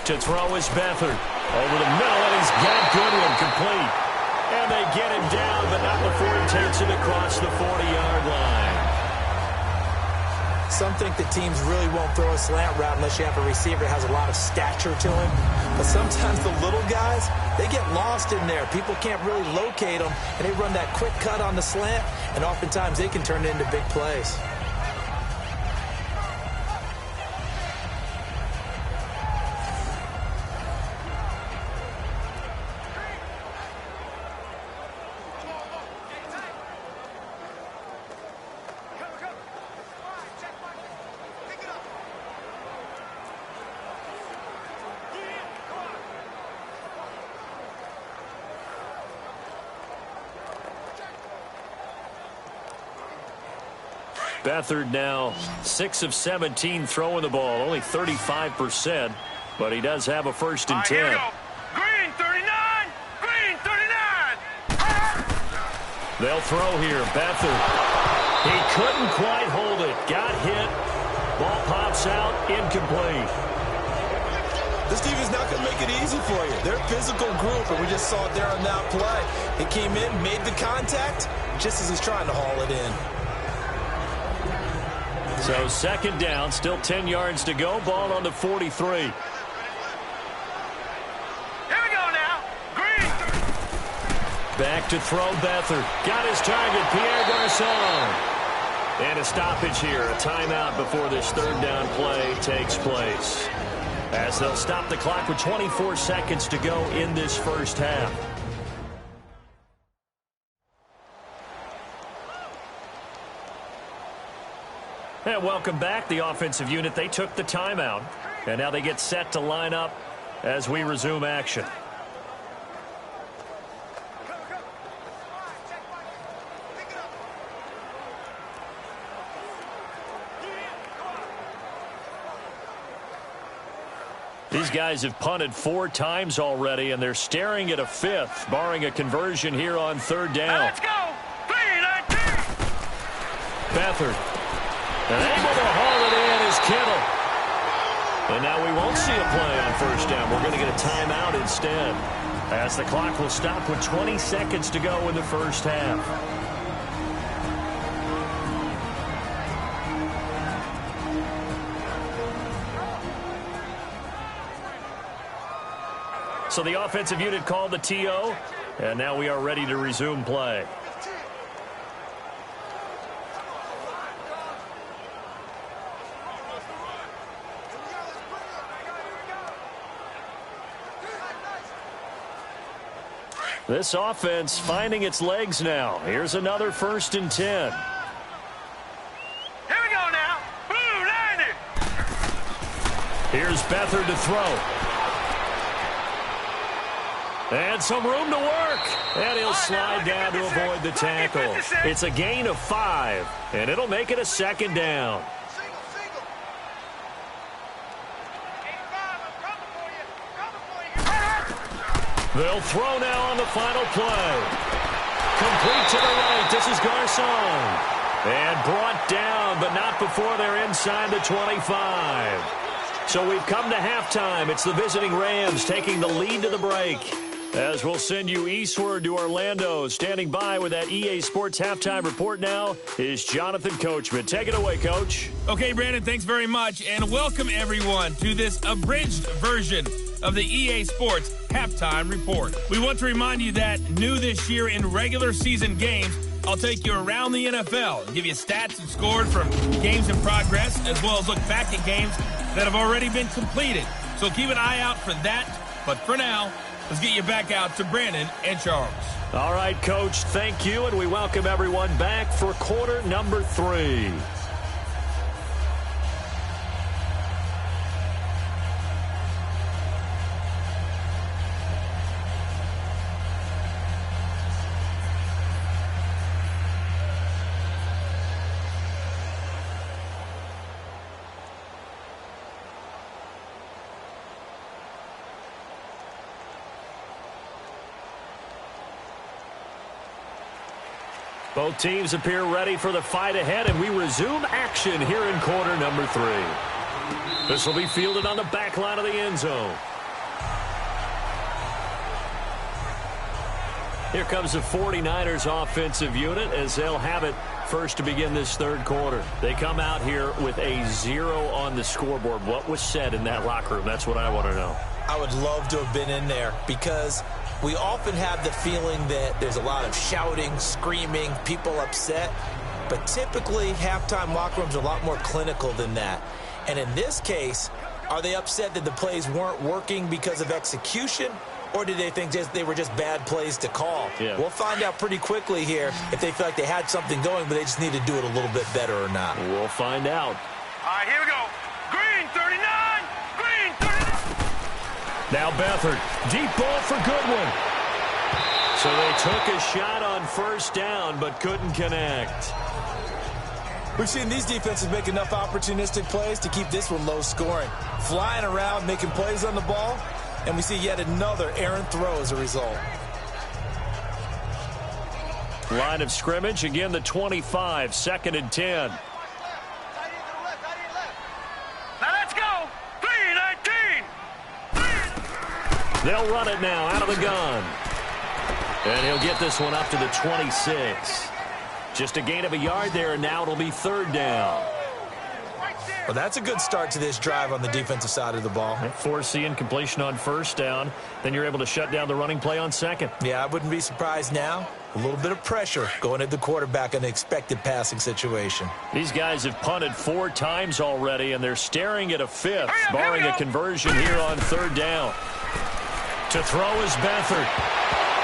To throw is Beathard. Over the middle, and he's got a good one, complete. And they get him down, but not before he takes it across the 40-yard line. Some think that teams really won't throw a slant route unless you have a receiver that has a lot of stature to him. But sometimes the little guys, they get lost in there. People can't really locate them, and they run that quick cut on the slant, and oftentimes they can turn it into big plays. Beathard now 6 of 17 throwing the ball, only 35%, but he does have a 1st and 10. Here we go. Green 39, green 39. They'll throw here. Beathard. He couldn't quite hold it. Got hit. Ball pops out. Incomplete. This defense is not going to make it easy for you. They're a physical group, and we just saw it there on that play. He came in, made the contact, just as he's trying to haul it in. So 2nd down, still 10 yards to go. Ball on the 43. Here we go now. Green. Back to throw Beathard. Got his target, Pierre Garçon. And a stoppage here, a timeout before this 3rd down play takes place. As they'll stop the clock with 24 seconds to go in this 1st half. And welcome back. The offensive unit, they took the timeout. And now they get set to line up as we resume action. These guys have punted 4 times already, and they're staring at a 5th, barring a conversion here on 3rd down. Let's go. 3-19. Beathard. And able to haul it in is Kittle. And now we won't see a play on 1st down. We're going to get a timeout instead, as the clock will stop with 20 seconds to go in the 1st half. So the offensive unit called the TO, and now we are ready to resume play. This offense finding its legs now. Here's another 1st and 10. Here we go now. Blue 90. Here's Beathard to throw. And some room to work. And he'll slide down to avoid the tackle. It's a gain of 5, and it'll make it a 2nd down. They'll throw now on the final play. Complete to the right. This is Garçon. And brought down, but not before they're inside the 25. So we've come to halftime. It's the visiting Rams taking the lead to the break. As we'll send you eastward to Orlando. Standing by with that EA Sports halftime report now is Jonathan Coachman. Take it away, Coach. Okay, Brandon, thanks very much. And welcome, everyone, to this abridged version of the EA Sports halftime report. We want to remind you that new this year in regular season games, I'll take you around the NFL and give you stats and scores from games in progress, as well as look back at games that have already been completed. So keep an eye out for that. But for now, let's get you back out to Brandon and Charles. All right, Coach, thank you, and we welcome everyone back for quarter number 3. Both teams appear ready for the fight ahead, and we resume action here in quarter number 3. This will be fielded on the back line of the end zone. Here comes the 49ers offensive unit as they'll have it first to begin this third quarter. They come out here with a 0 on the scoreboard. What was said in that locker room? That's what I want to know. I would love to have been in there because we often have the feeling that there's a lot of shouting, screaming, people upset. But typically, halftime locker rooms are a lot more clinical than that. And in this case, are they upset that the plays weren't working because of execution? Or did they think they were just bad plays to call? Yeah. We'll find out pretty quickly here if they feel like they had something going, but they just need to do it a little bit better or not. We'll find out. All right, here we go. Green 39. Green 39. Now Beathard. Deep ball for Goodwin. So they took a shot on first down, but couldn't connect. We've seen these defenses make enough opportunistic plays to keep this one low scoring. Flying around, making plays on the ball. And we see yet another errant throw as a result. Line of scrimmage, again the 25, 2nd and 10. Now let's go. 3-19. They'll run it now out of the gun. And he'll get this one up to the 26. Just a gain of a yard there, and now it'll be 3rd down. Well, that's a good start to this drive on the defensive side of the ball. Force incompletion on first down. Then you're able to shut down the running play on 2nd. Yeah, I wouldn't be surprised now. A little bit of pressure going at the quarterback in an expected passing situation. These guys have punted 4 times already, and they're staring at a 5th, barring a conversion here on 3rd down. To throw is Beathard.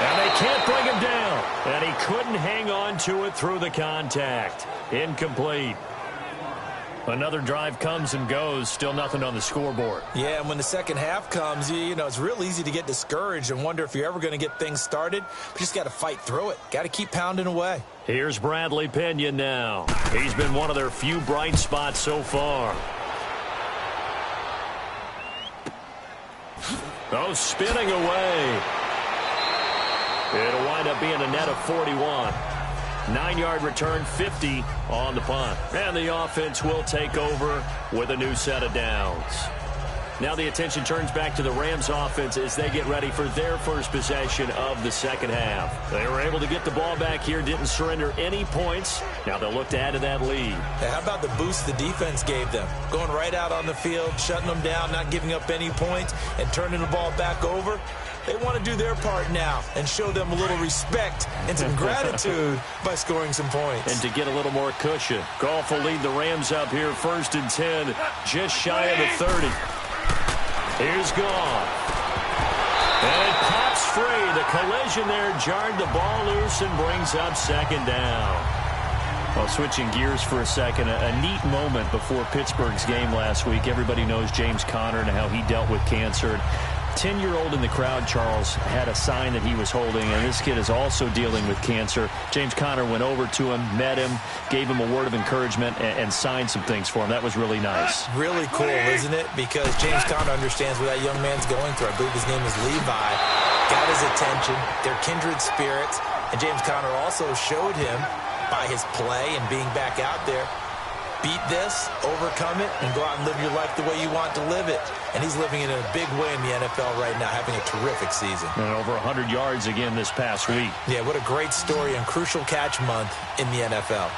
And they can't bring him down. And he couldn't hang on to it through the contact. Incomplete. Another drive comes and goes. Still nothing on the scoreboard. Yeah, and when the second half comes, you know, it's real easy to get discouraged and wonder if you're ever going to get things started. But you just got to fight through it. Got to keep pounding away. Here's Bradley Pinion now. He's been one of their few bright spots so far. Oh, spinning away. It'll wind up being a net of 41. 9-yard return, 50 on the punt. And the offense will take over with a new set of downs. Now the attention turns back to the Rams offense as they get ready for their first possession of the second half. They were able to get the ball back here, didn't surrender any points. Now they'll look to add to that lead. How about the boost the defense gave them? Going right out on the field, shutting them down, not giving up any points, and turning the ball back over. They want to do their part now and show them a little respect and some gratitude by scoring some points. And to get a little more cushion. Goff will lead the Rams up here 1st and 10, just shy of the 30. Here's Goff. And it pops free. The collision there jarred the ball loose and brings up 2nd down. Well, switching gears for a second, a neat moment before Pittsburgh's game last week. Everybody knows James Conner and how he dealt with cancer. 10-year-old in the crowd, Charles, had a sign that he was holding, and this kid is also dealing with cancer. James Conner went over to him, met him, gave him a word of encouragement, and signed some things for him. That was really nice. Really cool, isn't it? Because James Conner understands what that young man's going through. I believe his name is Levi. Got his attention. They're kindred spirits. And James Conner also showed him by his play and being back out there, beat this, overcome it, and go out and live your life the way you want to live it. And he's living it in a big way in the NFL right now, having a terrific season. And over 100 yards again this past week. Yeah, what a great story and crucial catch month in the NFL.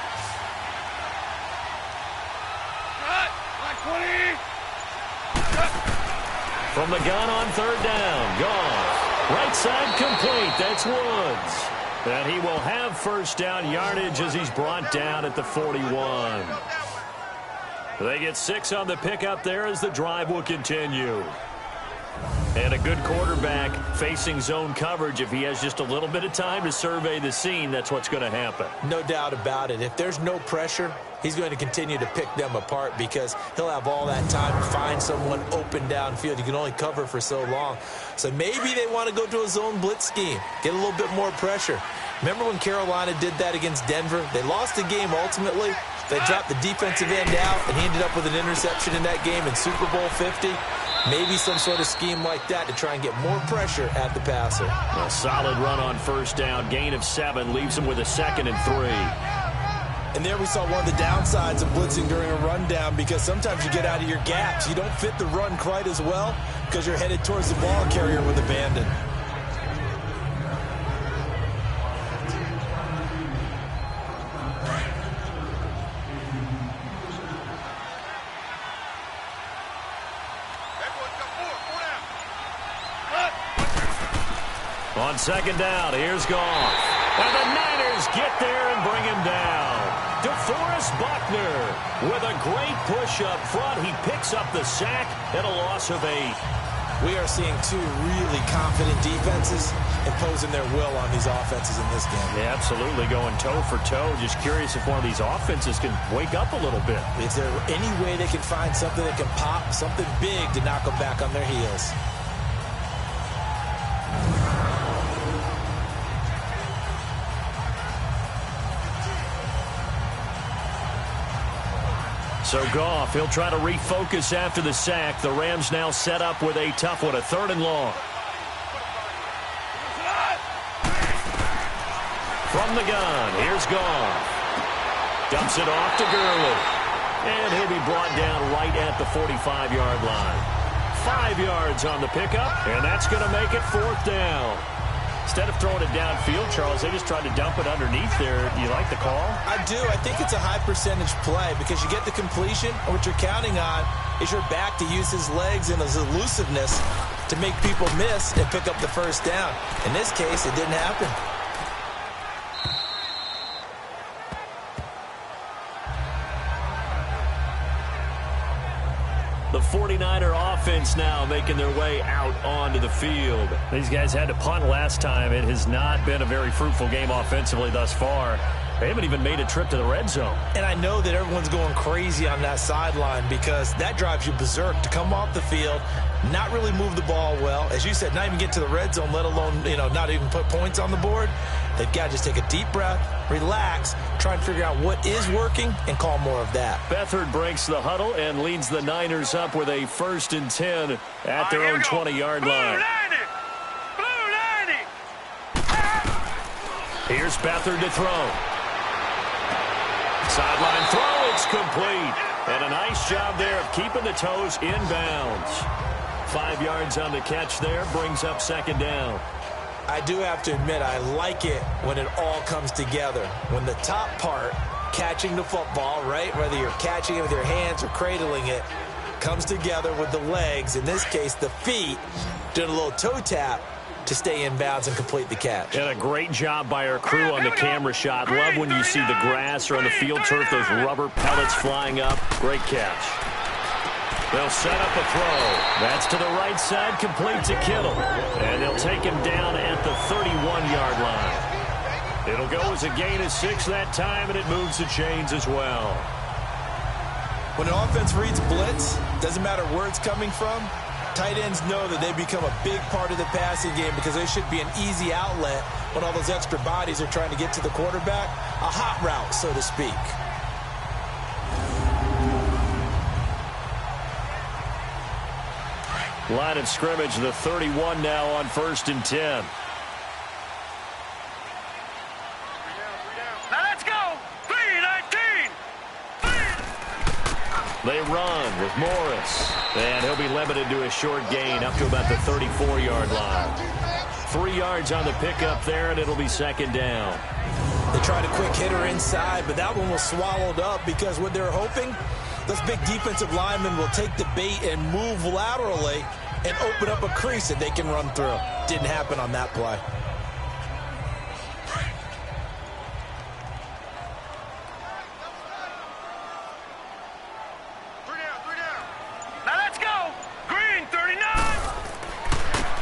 From the gun on 3rd down, gone. Right side complete, that's Woods. And he will have 1st down yardage as he's brought down at the 41. They get 6 on the pickup there as the drive will continue. And a good quarterback facing zone coverage. If he has just a little bit of time to survey the scene, that's what's going to happen. No doubt about it. If there's no pressure, he's going to continue to pick them apart because he'll have all that time to find someone open downfield. You can only cover for so long. So maybe they want to go to a zone blitz scheme, get a little bit more pressure. Remember when Carolina did that against Denver? They lost the game ultimately. They dropped the defensive end out, and he ended up with an interception in that game in Super Bowl 50. Maybe some sort of scheme like that to try and get more pressure at the passer. A solid run on 1st down. Gain of 7 leaves him with a 2nd and 3. And there we saw one of the downsides of blitzing during a rundown because sometimes you get out of your gaps. You don't fit the run quite as well because you're headed towards the ball carrier with abandon. On second down, here's Goff. And the Niners get there and bring him down. DeForest Buckner with a great push up front. He picks up the sack and a loss of 8. We are seeing two really confident defenses imposing their will on these offenses in this game. Yeah, absolutely, going toe for toe. Just curious if one of these offenses can wake up a little bit. Is there any way they can find something that can pop, something big to knock them back on their heels? So Goff, he'll try to refocus after the sack. The Rams now set up with a tough one, a 3rd and long. From the gun, here's Goff. Dumps it off to Gurley. And he'll be brought down right at the 45-yard line. 5 yards on the pickup, and that's going to make it 4th down. Instead of throwing it downfield, Charles, they just tried to dump it underneath there. You like the call? I do. I think it's a high percentage play because you get the completion, and what you're counting on is your back to use his legs and his elusiveness to make people miss and pick up the 1st down. In this case, it didn't happen. The 49er offense now making their way out onto the field. These guys had to punt last time. It has not been a very fruitful game offensively thus far. They haven't even made a trip to the red zone. And I know that everyone's going crazy on that sideline because that drives you berserk to come off the field, not really move the ball well. As you said, not even get to the red zone, let alone, not even put points on the board. They've got to just take a deep breath, relax, try and figure out what is working, and call more of that. Beathard breaks the huddle and leads the Niners up with a 1st and 10 at their own 20-yard line. Blue 90. Here's Beathard to throw. Sideline throw, it's complete. And a nice job there of keeping the toes in bounds. 5 yards on the catch there, brings up 2nd down. I do have to admit, I like it when it all comes together. When the top part, catching the football, right, whether you're catching it with your hands or cradling it, comes together with the legs, in this case the feet, doing a little toe tap to stay in bounds and complete the catch. And a great job by our crew on the camera shot. Love when you see the grass or on the field turf, those rubber pellets flying up. Great catch. They'll set up a throw. That's to the right side, complete to Kittle. And they'll take him down at the 31-yard line. It'll go as a gain of 6 that time, and it moves the chains as well. When an offense reads blitz, doesn't matter where it's coming from, tight ends know that they become a big part of the passing game because there should be an easy outlet when all those extra bodies are trying to get to the quarterback. A hot route, so to speak. Line of scrimmage, the 31 now on 1st and 10. Now let's go. 3-19. They run with Morris. And he'll be limited to a short gain up to about the 34-yard line. 3 yards on the pickup there, and it'll be 2nd down. They tried a quick hitter inside, but that one was swallowed up because what they're hoping, those big defensive linemen will take the bait and move laterally and open up a crease that they can run through. Didn't happen on that play. Now let's go. Green 39.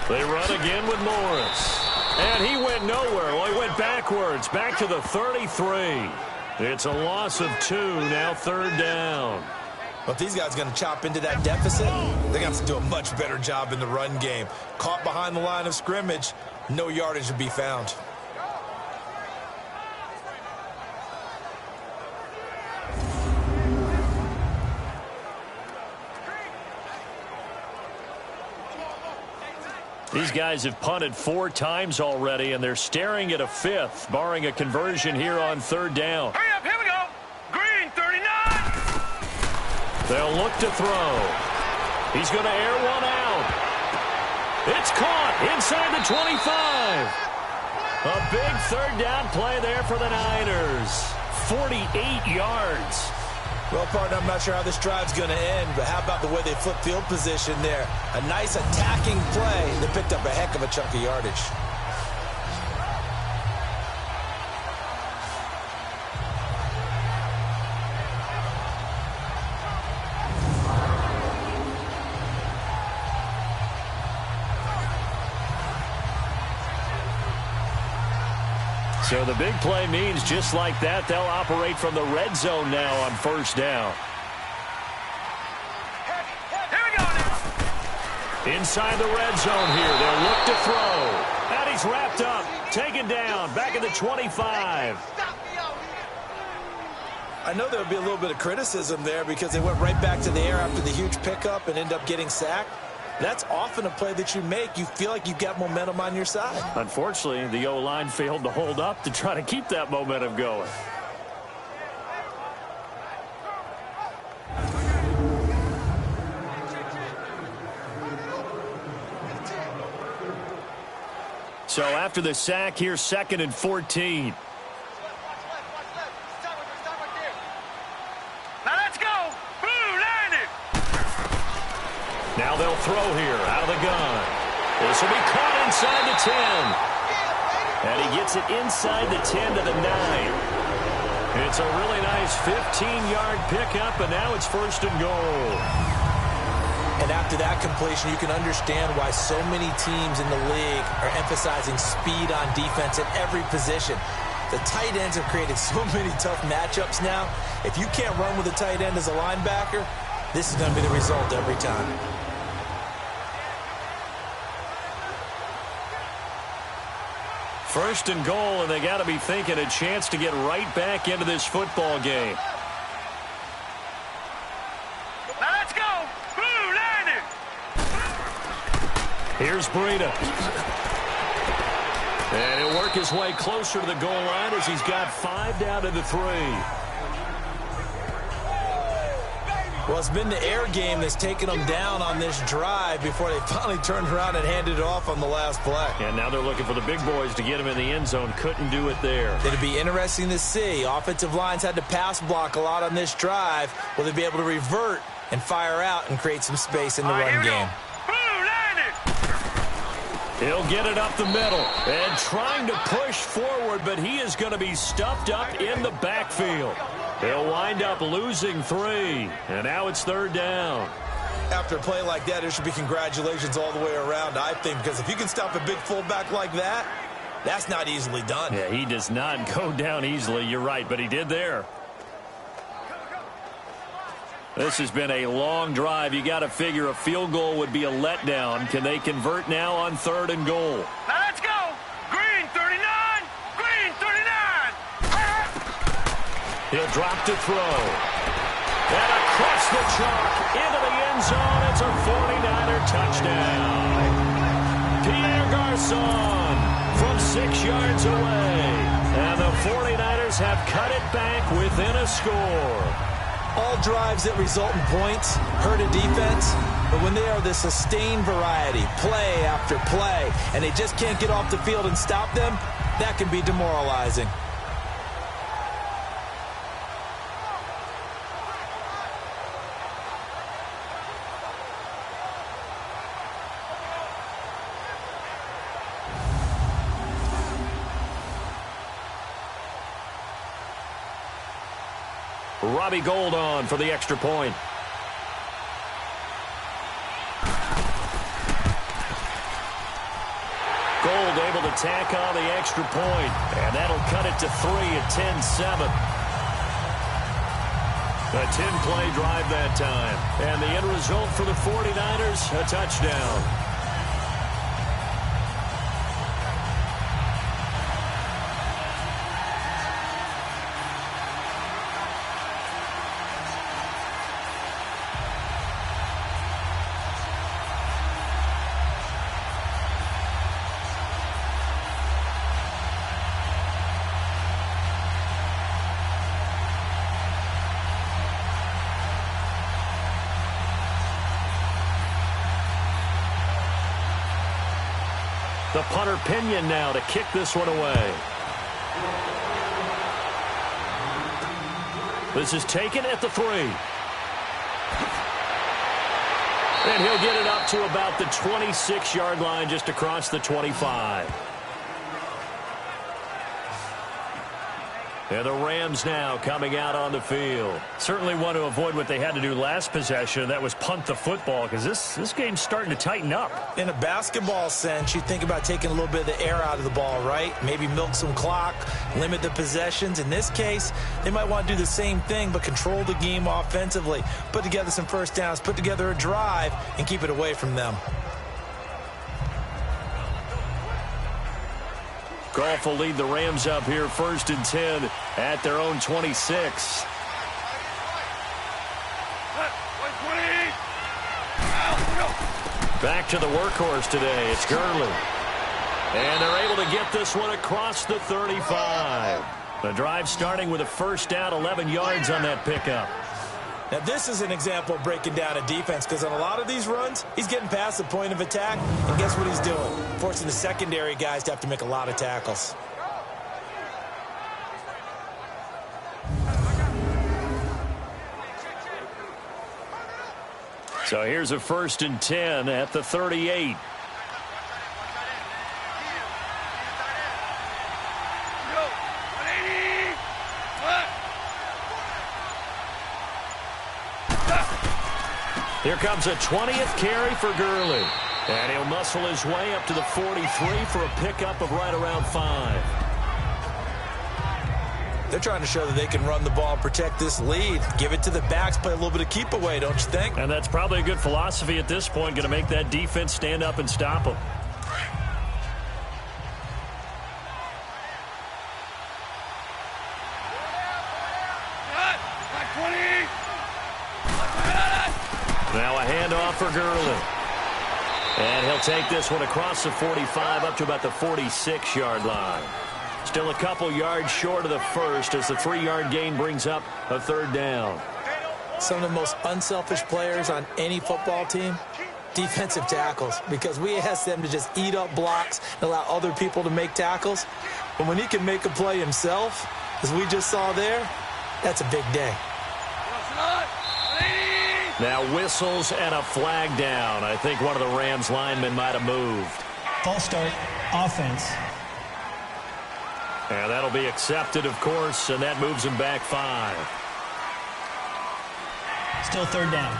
They run again with Morris. And he went nowhere. Well, he went backwards, back to the 33. It's a loss of 2, now 3rd down. But if these guys are going to chop into that deficit, they're going to have to do a much better job in the run game. Caught behind the line of scrimmage, no yardage to be found. These guys have punted 4 times already, and they're staring at a 5th, barring a conversion here on 3rd down. Hurry up, here we go. Green 39. They'll look to throw. He's going to air one out. It's caught inside the 25. A big 3rd down play there for the Niners. 48 yards. Well, partner, I'm not sure how this drive's going to end, but how about the way they flip field position there? A nice attacking play that picked up a heck of a chunk of yardage. So the big play means just like that, they'll operate from the red zone now on first down. Here we go now. Inside the red zone here, they'll look to throw. And he's wrapped up, taken down, back at the 25. I know there would be a little bit of criticism there because they went right back to the air after the huge pickup and end up getting sacked. That's often a play that you make. You feel like you've got momentum on your side. Unfortunately, the O-line failed to hold up to try to keep that momentum going. So after the sack, here's 2nd and 14. Now let's go. Blue, line it. Now they'll throw here out of the gun. This will be caught inside the 10. And he gets it inside the 10 to the 9. It's a really nice 15-yard pickup, and now it's 1st and goal. And after that completion, you can understand why so many teams in the league are emphasizing speed on defense at every position. The tight ends have created so many tough matchups now. If you can't run with a tight end as a linebacker, this is going to be the result every time. First and goal, and they got to be thinking a chance to get right back into this football game. Now let's go. Blue, line it. Here's Breida. And he'll work his way closer to the goal line as he's got 5 down to the 3. Well, it's been the air game that's taken them down on this drive before they finally turned around and handed it off on the last play. And now they're looking for the big boys to get him in the end zone. Couldn't do it there. It'd be interesting to see. Offensive lines had to pass block a lot on this drive. Will they be able to revert and fire out and create some space in the run game? Blue, line it. He'll get it up the middle and trying to push forward, but he is going to be stuffed up in the backfield. He'll wind up losing 3, and now it's 3rd down. After a play like that, there should be congratulations all the way around, I think, because if you can stop a big fullback like that, that's not easily done. Yeah, he does not go down easily, you're right, but he did there. This has been a long drive. You got to figure a field goal would be a letdown. Can they convert now on 3rd and goal? Now let's go. Green 39. Green 39. He'll drop to throw. And across the chalk into the end zone. It's a 49er touchdown. Pierre Garçon from 6 yards away. And the 49ers have cut it back within a score. All drives that result in points hurt a defense, but when they are the sustained variety, play after play, and they just can't get off the field and stop them, that can be demoralizing. Robbie Gould on for the extra point. Gould able to tack on the extra point, and that'll cut it to 3 at 10-7. A 10-play drive that time, and the end result for the 49ers, a touchdown. The punter Pinion now to kick this one away. This is taken at the 3. And he'll get it up to about the 26-yard line, just across the 25. And the Rams now coming out on the field. Certainly want to avoid what they had to do last possession. That was punt the football, because this game's starting to tighten up. In a basketball sense, you think about taking a little bit of the air out of the ball, right? Maybe milk some clock, limit the possessions. In this case, they might want to do the same thing, but control the game offensively. Put together some first downs, put together a drive, and keep it away from them. Goff will lead the Rams up here 1st and 10 at their own 26. Back to the workhorse today. It's Gurley. And they're able to get this one across the 35. The drive starting with a first down, 11 yards on that pickup. Now, this is an example of breaking down a defense, because on a lot of these runs, he's getting past the point of attack, and guess what he's doing? Forcing the secondary guys to have to make a lot of tackles. So here's a 1st and 10 at the 38. Here comes a 20th carry for Gurley. And he'll muscle his way up to the 43 for a pickup of right around 5. They're trying to show that they can run the ball, protect this lead. Give it to the backs, play a little bit of keep away, don't you think? And that's probably a good philosophy at this point, going to make that defense stand up and stop them. Now a handoff for Gurley. And he'll take this one across the 45 up to about the 46-yard line. Still a couple yards short of the first as the 3-yard gain brings up a 3rd down. Some of the most unselfish players on any football team, defensive tackles, because we ask them to just eat up blocks and allow other people to make tackles. But when he can make a play himself, as we just saw there, that's a big day. Now whistles and a flag down. I think one of the Rams linemen might have moved. False start, offense. And that'll be accepted, of course, and that moves him back 5. Still 3rd down.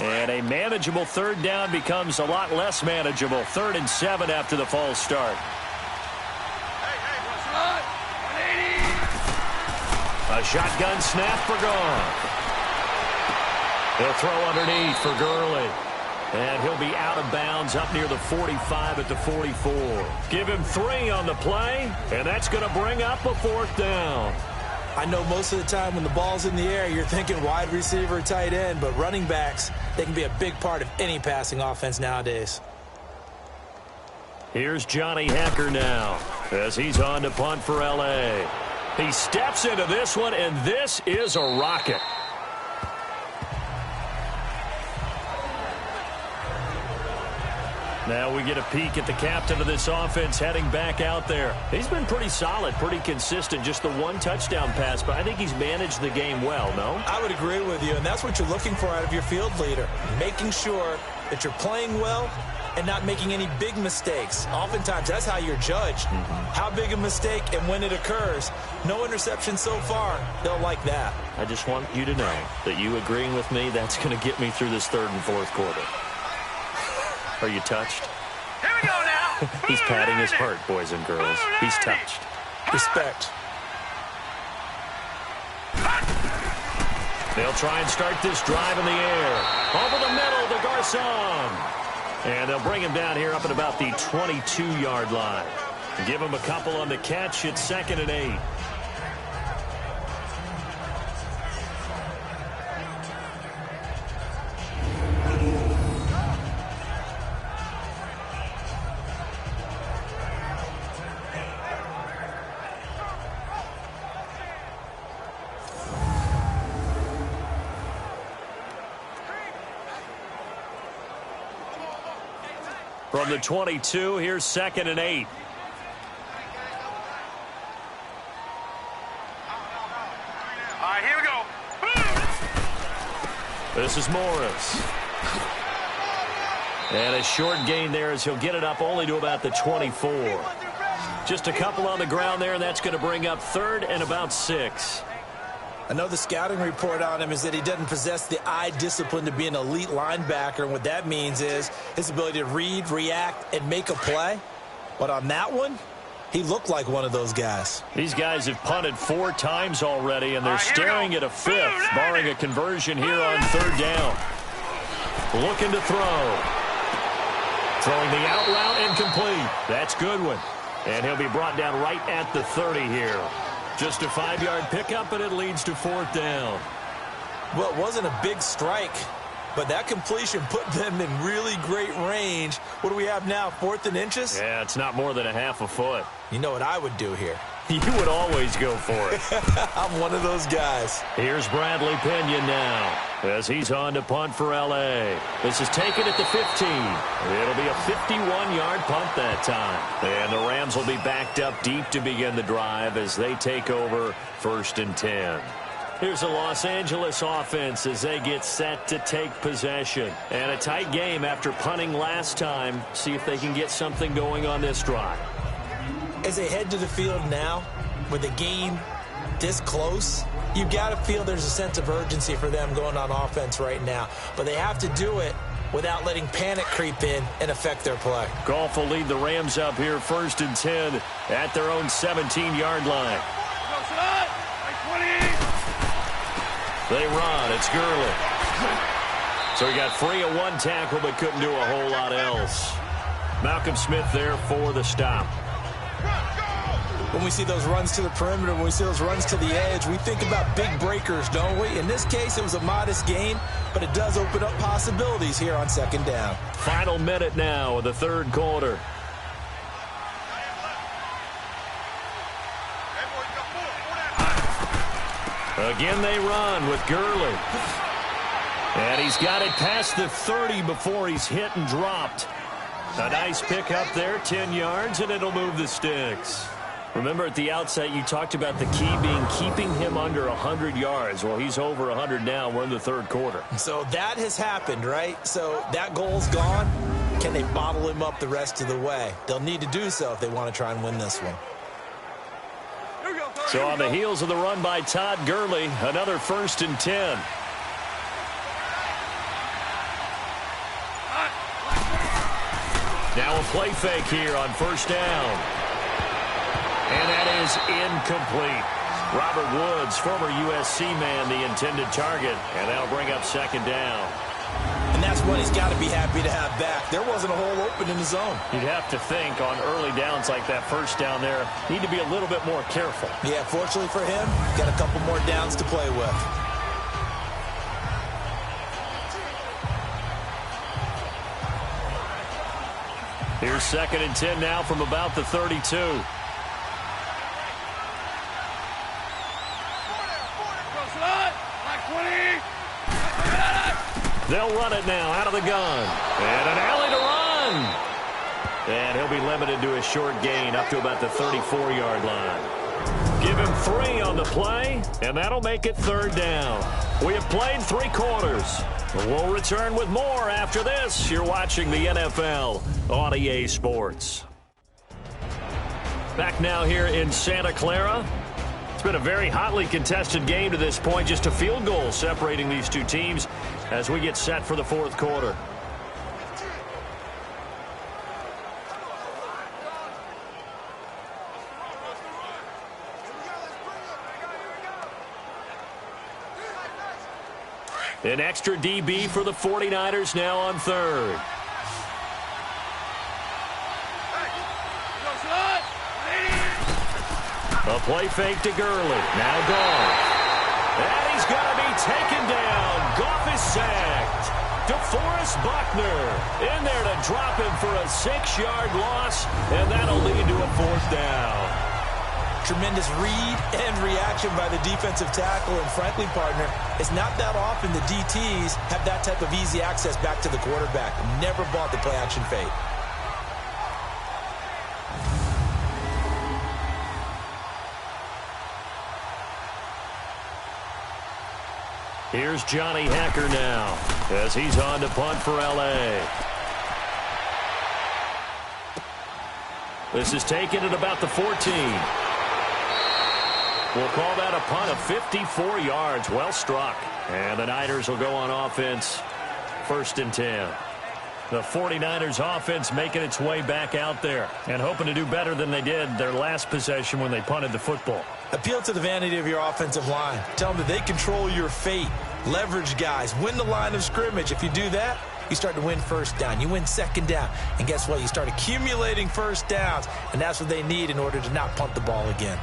And a manageable 3rd down becomes a lot less manageable. 3rd and 7 after the false start. A shotgun snap for Goff. He'll throw underneath for Gurley. And he'll be out of bounds up near the 45 at the 44. Give him 3 on the play, and that's going to bring up a 4th down. I know most of the time when the ball's in the air, you're thinking wide receiver, tight end, but running backs, they can be a big part of any passing offense nowadays. Here's Johnny Hecker now as he's on to punt for L.A. He steps into this one, and this is a rocket. Now we get a peek at the captain of this offense heading back out there. He's been pretty solid, pretty consistent, just the 1 touchdown pass, but I think he's managed the game well, no? I would agree with you, and that's what you're looking for out of your field leader, making sure that you're playing well and not making any big mistakes. Oftentimes, that's how you're judged. How big a mistake and when it occurs. No interception so far. They'll like that. I just want you to know that you agreeing with me, that's going to get me through this 3rd and 4th quarter. Are you touched? Here we go now. He's patting his heart, boys and girls. He's touched. Respect. They'll try and start this drive in the air. Over the middle to Garcon. And they'll bring him down here up at about the 22-yard line. Give him a couple on the catch. It's 2nd and 8. From the 22, here's 2nd and 8. All right, here we go. This is Morris. And a short gain there as he'll get it up only to about the 24. Just a couple on the ground there, and that's going to bring up 3rd and about 6. I know the scouting report on him is that he doesn't possess the eye discipline to be an elite linebacker, and what that means is his ability to read, react, and make a play. But on that one, he looked like one of those guys. These guys have punted 4 times already, and they're staring at a 5th, barring a conversion here on 3rd down. Looking to throw. Throwing the out route incomplete. That's Goodwin. And he'll be brought down right at the 30 here. Just a 5-yard pickup, and it leads to 4th down. Well, it wasn't a big strike, but that completion put them in really great range. What do we have now, 4th and inches? Yeah, it's not more than a half a foot. You know what I would do here? You would always go for it. I'm one of those guys. Here's Bradley Pinion now as he's on to punt for L.A. This is taken at the 15. It'll be a 51-yard punt that time. And the Rams will be backed up deep to begin the drive as they take over 1st and 10. Here's the Los Angeles offense as they get set to take possession. And a tight game after punting last time. See if they can get something going on this drive. As they head to the field now, with the game this close, you've got to feel there's a sense of urgency for them going on offense right now. But they have to do it without letting panic creep in and affect their play. Goff will lead the Rams up here 1st and 10 at their own 17-yard line. They run. It's Gurley. So he got free of 1 tackle but couldn't do a whole lot else. Malcolm Smith there for the stop. When we see those runs to the perimeter, when we see those runs to the edge, we think about big breakers, don't we? In this case, it was a modest gain, but it does open up possibilities here on 2nd down. Final minute now of the 3rd quarter. Again, they run with Gurley. And he's got it past the 30 before he's hit and dropped. A nice pick up there, 10 yards, and it'll move the sticks. Remember at the outset you talked about the key being keeping him under 100 yards. Well, he's over 100 now. We're in the 3rd quarter. So that has happened, right? So that goal's gone. Can they bottle him up the rest of the way? They'll need to do so if they want to try and win this one. So on the heels of the run by Todd Gurley, another 1st and 10. Now a play fake here on 1st down. And that is incomplete. Robert Woods, former USC man, the intended target. And that'll bring up 2nd down. And that's what he's got to be happy to have back. There wasn't a hole open in the zone. You'd have to think on early downs like that 1st down there, need to be a little bit more careful. Yeah, fortunately for him, got a couple more downs to play with. Here's 2nd and 10 now from about the 32. They'll run it now out of the gun. And an alley to run. And he'll be limited to a short gain up to about the 34-yard line. Give him 3 on the play, and that'll make it 3rd down. We have played 3 quarters. We'll return with more after this. You're watching the NFL on EA Sports. Back now here in Santa Clara. It's been a very hotly contested game to this point. Just a field goal separating these two teams as we get set for the 4th quarter. An extra DB for the 49ers now on 3rd. A play fake to Gurley. Now Goff. And he's going to be taken down. Goff is sacked. DeForest Buckner in there to drop him for a 6-yard loss, and that'll lead to a 4th down. Tremendous read and reaction by the defensive tackle, and frankly, partner, it's not that often the DTs have that type of easy access back to the quarterback. Never bought the play-action fake. Here's Johnny Hacker now as he's on to punt for L.A. This is taken at about the 14. We'll call that a punt of 54 yards. Well struck. And the Niners will go on offense. 1st and 10. The 49ers offense making its way back out there and hoping to do better than they did their last possession when they punted the football. Appeal to the vanity of your offensive line. Tell them that they control your fate. Leverage guys. Win the line of scrimmage. If you do that, you start to win 1st down. You win 2nd down. And guess what? You start accumulating 1st downs. And that's what they need in order to not punt the ball again.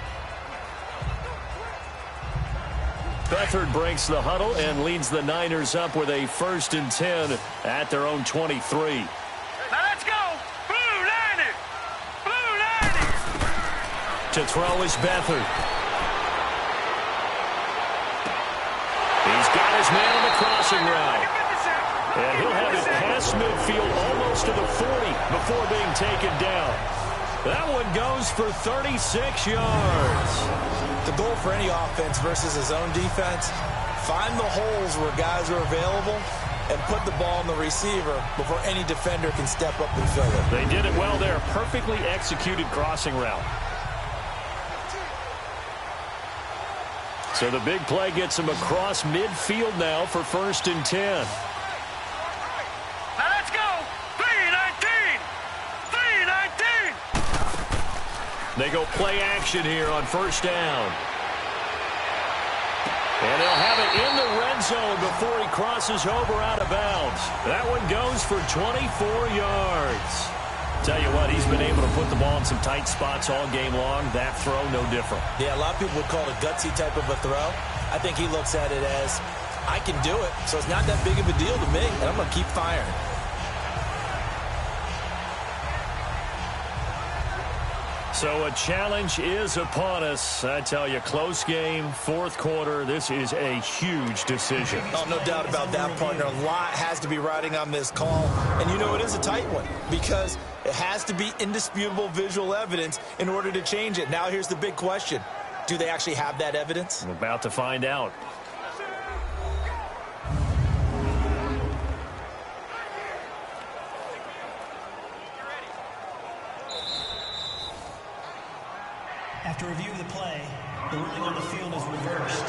Beathard breaks the huddle and leads the Niners up with a 1st and 10 at their own 23. Now let's go. Blue Niners. Blue Niners. To throw is Beathard. He's got his man on the crossing route. And he'll have it past midfield almost to the 40 before being taken down. That one goes for 36 yards. The goal for any offense versus his own defense, find the holes where guys are available and put the ball in the receiver before any defender can step up and fill it. They did it well there. Perfectly executed crossing route. So the big play gets him across midfield now for 1st and 10. Now let's go. 3-19. 3-19. They go play action here on 1st down. And they'll have it in the red zone before he crosses over out of bounds. That one goes for 24 yards. Tell you what, he's been able to put the ball in some tight spots all game long. That throw, no different. Yeah, a lot of people would call it a gutsy type of a throw. I think he looks at it as, I can do it, so it's not that big of a deal to me, and I'm going to keep firing. So a challenge is upon us. I tell you, close game, 4th quarter. This is a huge decision. Oh, no doubt about that, partner. A lot has to be riding on this call. And you know, it is a tight one because it has to be indisputable visual evidence in order to change it. Now here's the big question. Do they actually have that evidence? I'm about to find out. After review of the play, the ruling on the field is reversed.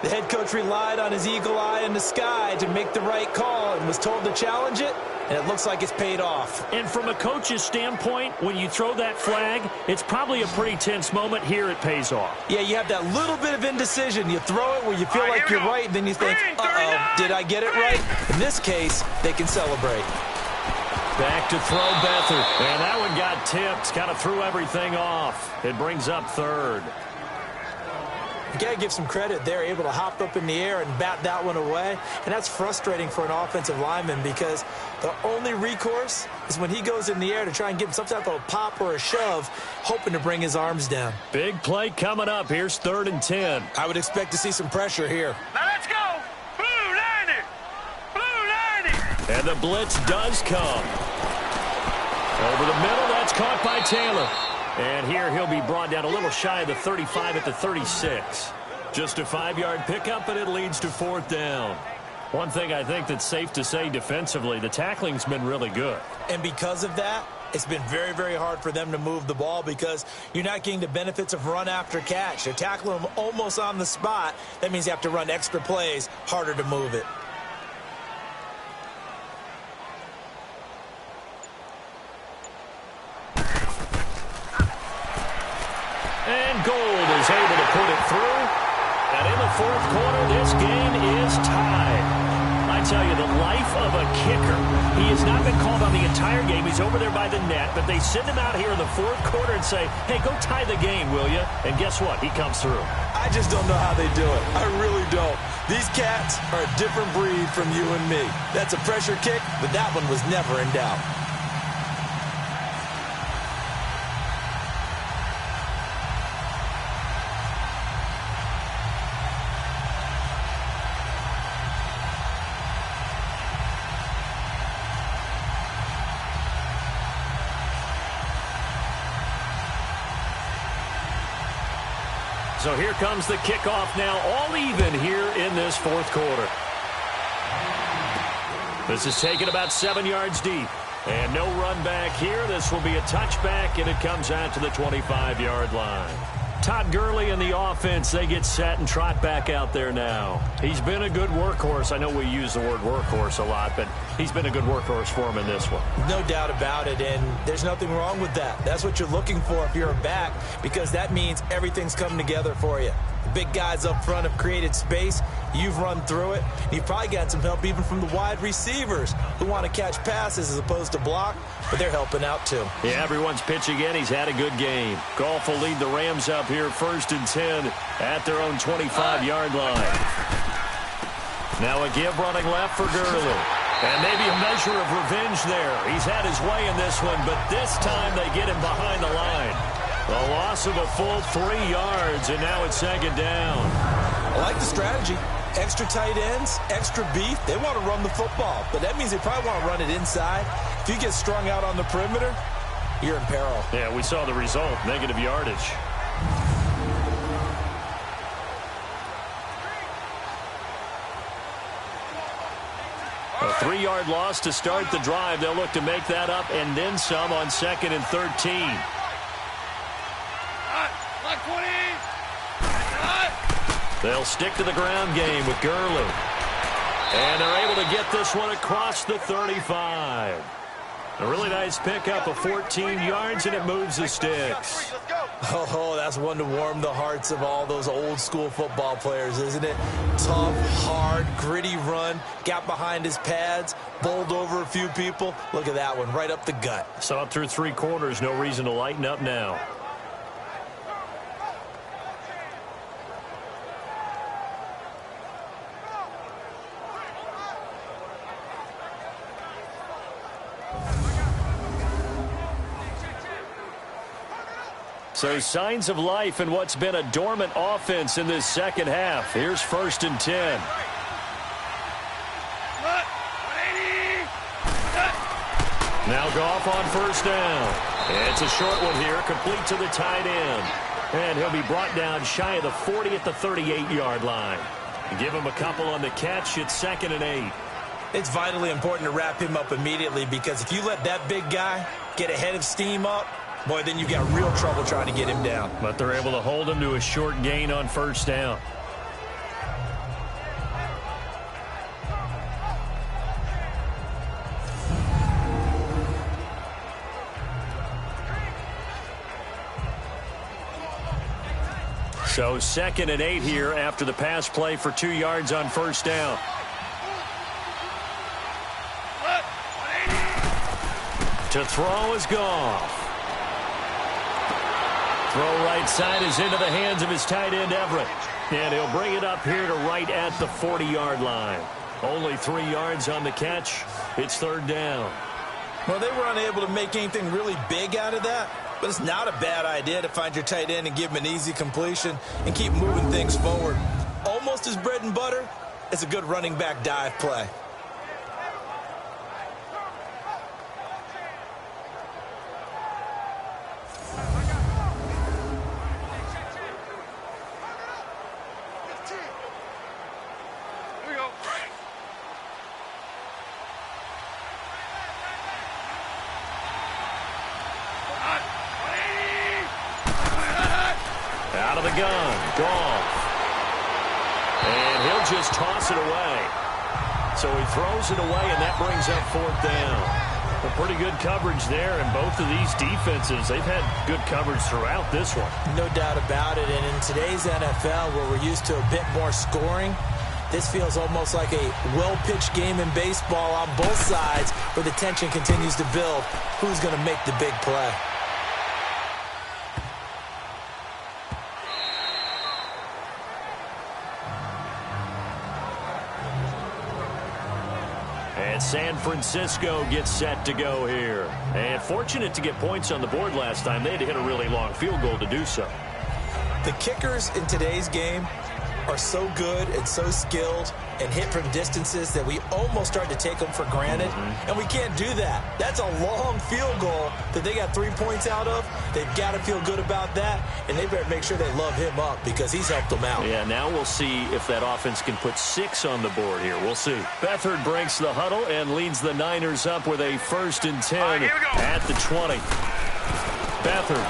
The head coach relied on his eagle eye in the sky to make the right call and was told to challenge it, and it looks like it's paid off. And from a coach's standpoint, when you throw that flag, it's probably a pretty tense moment. Here it pays off. Yeah, you have that little bit of indecision. You throw it where you feel like you're right, and then you think, uh-oh, did I get it right? In this case, they can celebrate. Back to throw Beathard. And that one got tipped. Kind of threw everything off. It brings up 3rd. You got to give some credit. They're able to hop up in the air and bat that one away. And that's frustrating for an offensive lineman because the only recourse is when he goes in the air to try and get some type of a pop or a shove, hoping to bring his arms down. Big play coming up. Here's 3rd and 10. I would expect to see some pressure here. Now let's go. Blue Niners. Blue Niners. And the blitz does come. Over the middle, that's caught by Taylor. And here he'll be brought down a little shy of the 35 at the 36. Just a 5-yard pickup, and it leads to 4th down. One thing I think that's safe to say defensively, the tackling's been really good. And because of that, it's been very, very hard for them to move the ball because you're not getting the benefits of run after catch. They're tackling them almost on the spot. That means you have to run extra plays, harder to move it. And Gold is able to put it through. And in the 4th quarter, this game is tied. I tell you, the life of a kicker. He has not been called on the entire game. He's over there by the net, but they send him out here in the 4th quarter and say, hey, go tie the game, will you? And guess what? He comes through. I just don't know how they do it. I really don't. These cats are a different breed from you and me. That's a pressure kick, but that one was never in doubt. So here comes the kickoff now, all even here in this fourth quarter. This is taken about 7 yards deep. And no run back here. This will be a touchback, and it comes out to the 25-yard line. Todd Gurley and the offense, they get set and trot back out there now. He's been a good workhorse. I know we use the word workhorse a lot, but he's been a good workhorse for him in this one. No doubt about it, and there's nothing wrong with that. That's what you're looking for if you're a back, because that means everything's coming together for you. The big guys up front have created space. You've run through it. You've probably got some help even from the wide receivers who want to catch passes as opposed to block, but they're helping out too. Yeah, everyone's pitching in. He's had a good game. Goff will lead the Rams up here 1st and 10 at their own 25-yard line. Now a give running left for Gurley. And maybe a measure of revenge there. He's had his way in this one, but this time they get him behind the line. A loss of a full 3 yards, and now it's 2nd down. I like the strategy. Extra tight ends, extra beef. They want to run the football, but that means they probably want to run it inside. If you get strung out on the perimeter, you're in peril. Yeah, we saw the result, negative yardage. A 3-yard loss to start the drive. They'll look to make that up and then some on 2nd and 13. They'll stick to the ground game with Gurley. And they're able to get this one across the 35. A really nice pickup of 14 yards, and it moves the sticks. Oh, that's one to warm the hearts of all those old school football players, isn't it? Tough, hard, gritty run. Got behind his pads, bowled over a few people. Look at that one, right up the gut. Saw it through 3 quarters. No reason to lighten up now. So signs of life in what's been a dormant offense in this second half. Here's 1st and 10. Now Goff on 1st down. It's a short one here, complete to the tight end. And he'll be brought down shy of the 40 at the 38-yard line. Give him a couple on the catch. It's 2nd and 8. It's vitally important to wrap him up immediately, because if you let that big guy get ahead of steam up, boy, then you've got real trouble trying to get him down. But they're able to hold him to a short gain on 1st down. So 2nd and 8 here after the pass play for 2 yards on 1st down. To throw is Goff. Throw right side is into the hands of his tight end, Everett. And he'll bring it up here to right at the 40-yard line. Only 3 yards on the catch. It's 3rd down. Well, they were unable to make anything really big out of that, but it's not a bad idea to find your tight end and give him an easy completion and keep moving things forward. Almost his bread and butter. It's a good running back dive play. Out of the gun, Goff. And he'll just toss it away. So he throws it away, and that brings up 4th down. Well, pretty good coverage there, and both of these defenses, they've had good coverage throughout this one. No doubt about it, and in today's NFL, where we're used to a bit more scoring, this feels almost like a well-pitched game in baseball on both sides, where the tension continues to build. Who's going to make the big play? And San Francisco gets set to go here. And fortunate to get points on the board last time. They had to hit a really long field goal to do so. The kickers in today's game are so good and so skilled and hit from distances that we almost start to take them for granted, and we can't do that. That's a long field goal that they got 3 points out of. They've got to feel good about that, and they better make sure they love him up because he's helped them out. Yeah, now we'll see if that offense can put 6 on the board here. We'll see. Beathard breaks the huddle and leads the Niners up with a 1st and 10 at the 20. Beathard.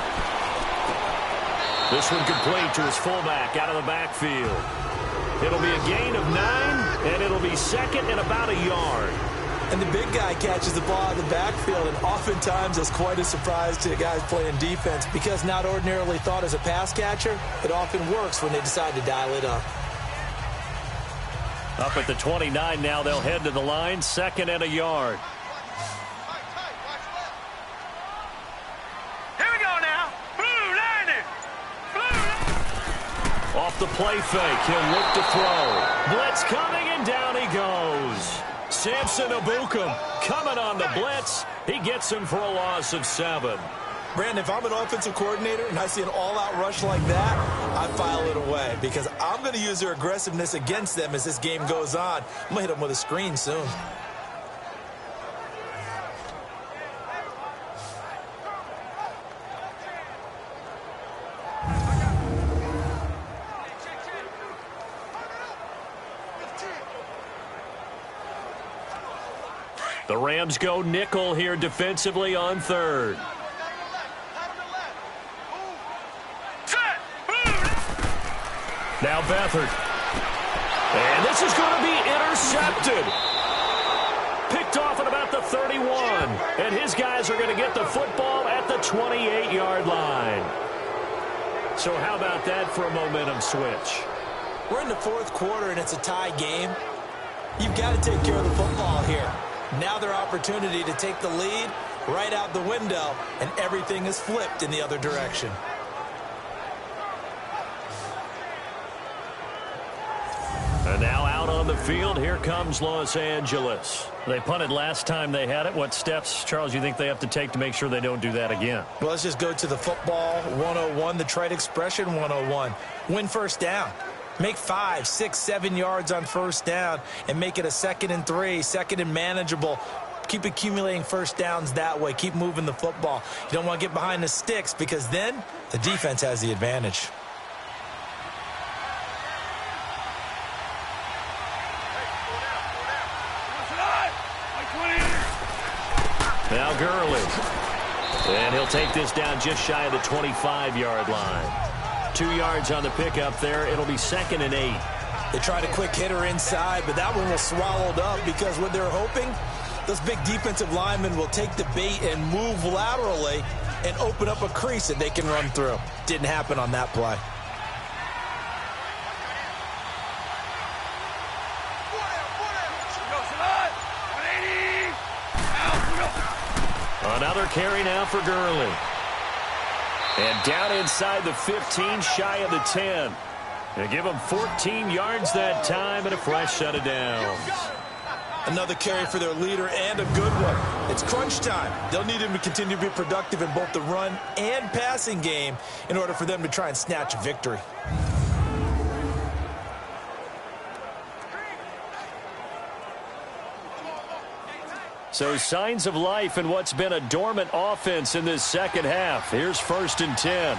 This one complete to his fullback out of the backfield. It'll be a gain of 9, and it'll be second and about a yard. And the big guy catches the ball out of the backfield, and oftentimes it's quite a surprise to the guys playing defense because not ordinarily thought as a pass catcher, it often works when they decide to dial it up. Up at the 29 now, they'll head to the line, 2nd and a yard. Off the play fake, he'll look to throw. Blitz coming, and down he goes. Samson Ebukam coming on the blitz. He gets him for a loss of 7. Brandon, if I'm an offensive coordinator and I see an all-out rush like that, I file it away because I'm going to use their aggressiveness against them as this game goes on. I'm going to hit them with a screen soon. The Rams go nickel here defensively on 3rd. Now Beathard. And this is going to be intercepted. Picked off at about the 31. And his guys are going to get the football at the 28-yard line. So how about that for a momentum switch? We're in the 4th quarter, and it's a tie game. You've got to take care of the football here. Now their opportunity to take the lead right out the window, and everything is flipped in the other direction. And now out on the field, here comes Los Angeles. They punted last time they had it. What steps, Charles, you think they have to take to make sure they don't do that again? Well, let's just go to the football 101, the trite expression 101. Win 1st down. Make 5, 6, 7 yards on 1st down and make it a 2nd and 3, 2nd and manageable. Keep accumulating 1st downs that way. Keep moving the football. You don't want to get behind the sticks because then the defense has the advantage. Now Gurley. And he'll take this down just shy of the 25-yard line. 2 yards on the pickup there. It'll be 2nd and 8. They tried a quick hitter inside, but that one was swallowed up because what they're hoping, those big defensive linemen will take the bait and move laterally and open up a crease that they can run through. Didn't happen on that play. Another carry now for Gurley. And down inside the 15, shy of the 10. They give him 14 yards that time and a fresh set of downs. Another carry for their leader and a good one. It's crunch time. They'll need him to continue to be productive in both the run and passing game in order for them to try and snatch a victory. So signs of life in what's been a dormant offense in this 2nd half. Here's 1st and 10.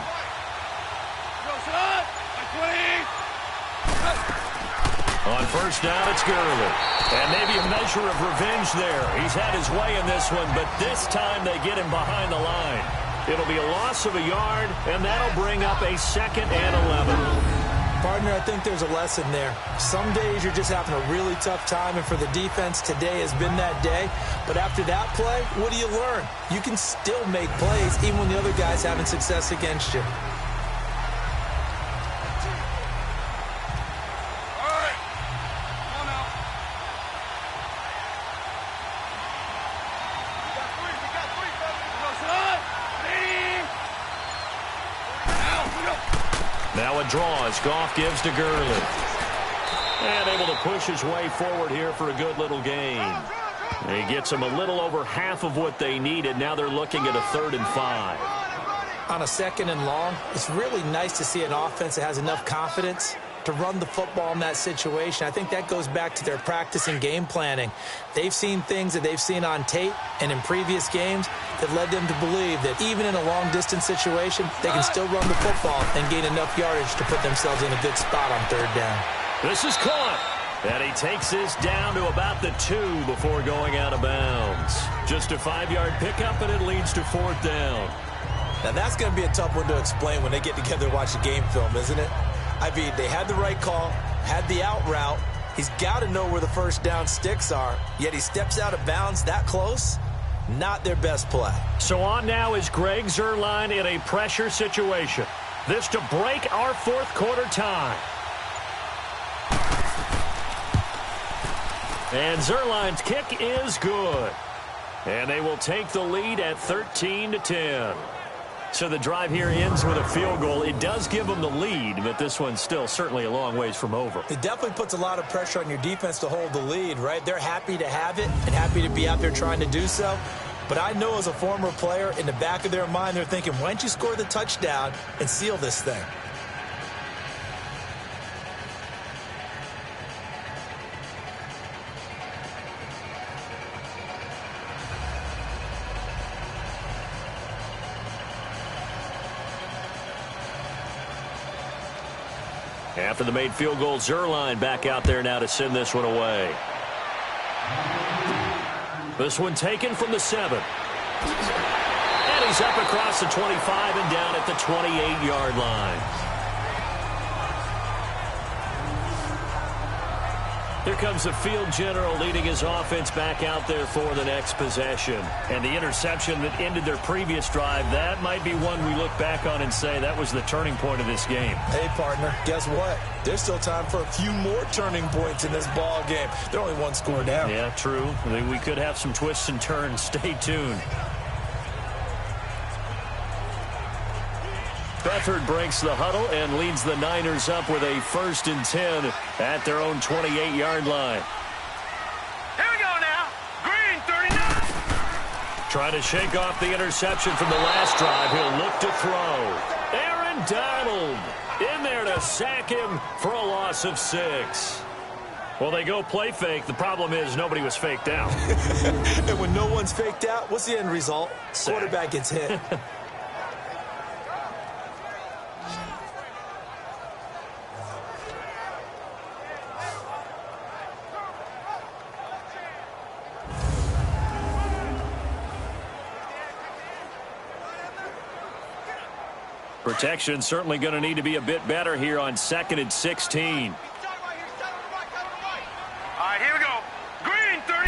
On 1st down, it's Gurley. And maybe a measure of revenge there. He's had his way in this one, but this time they get him behind the line. It'll be a loss of a yard, and that'll bring up a 2nd and 11. Partner, I think there's a lesson there. Some days you're just having a really tough time, and for the defense, today has been that day. But after that play, what do you learn? You can still make plays even when the other guy's having success against you. Now a draw as Goff gives to Gurley. And able to push his way forward here for a good little gain. He gets them a little over half of what they needed. Now they're looking at a 3rd and 5. On a 2nd and long, it's really nice to see an offense that has enough confidence to run the football in that situation. I think that goes back to their practice and game planning. They've seen things that they've seen on tape and in previous games that led them to believe that even in a long-distance situation, they can still run the football and gain enough yardage to put themselves in a good spot on third down. This is caught. And he takes this down to about the 2 before going out of bounds. Just a 5-yard pickup, and it leads to fourth down. Now, that's going to be a tough one to explain when they get together and watch the game film, isn't it? I mean, they had the right call, had the out route. He's got to know where the first down sticks are, yet he steps out of bounds that close. Not their best play. So on now is Greg Zuerlein in a pressure situation. This to break our fourth quarter tie. And Zuerlein's kick is good. And they will take the lead at 13-10. So the drive here ends with a field goal. It does give them the lead, but this one's still certainly a long ways from over. It definitely puts a lot of pressure on your defense to hold the lead, right? They're happy to have it and happy to be out there trying to do so. But I know as a former player, in the back of their mind, they're thinking, why don't you score the touchdown and seal this thing? After the made field goal, Zuerlein back out there now to send this one away. This one taken from the 7. And he's up across the 25 and down at the 28-yard line. Here comes the field general leading his offense back out there for the next possession. And the interception that ended their previous drive, that might be one we look back on and say that was the turning point of this game. Hey, partner, guess what? There's still time for a few more turning points in this ball game. They're only one score down. Yeah, true. We could have some twists and turns. Stay tuned. Beathard breaks the huddle and leads the Niners up with a 1st and 10 at their own 28-yard line. Here we go now. Green 39. Trying to shake off the interception from the last drive. He'll look to throw. Aaron Donald in there to sack him for a loss of 6. Well, they go play fake. The problem is nobody was faked out. And when no one's faked out, what's the end result? Sack. Quarterback gets hit. Protection certainly going to need to be a bit better here on 2nd and 16. All right, here we go. Green 39.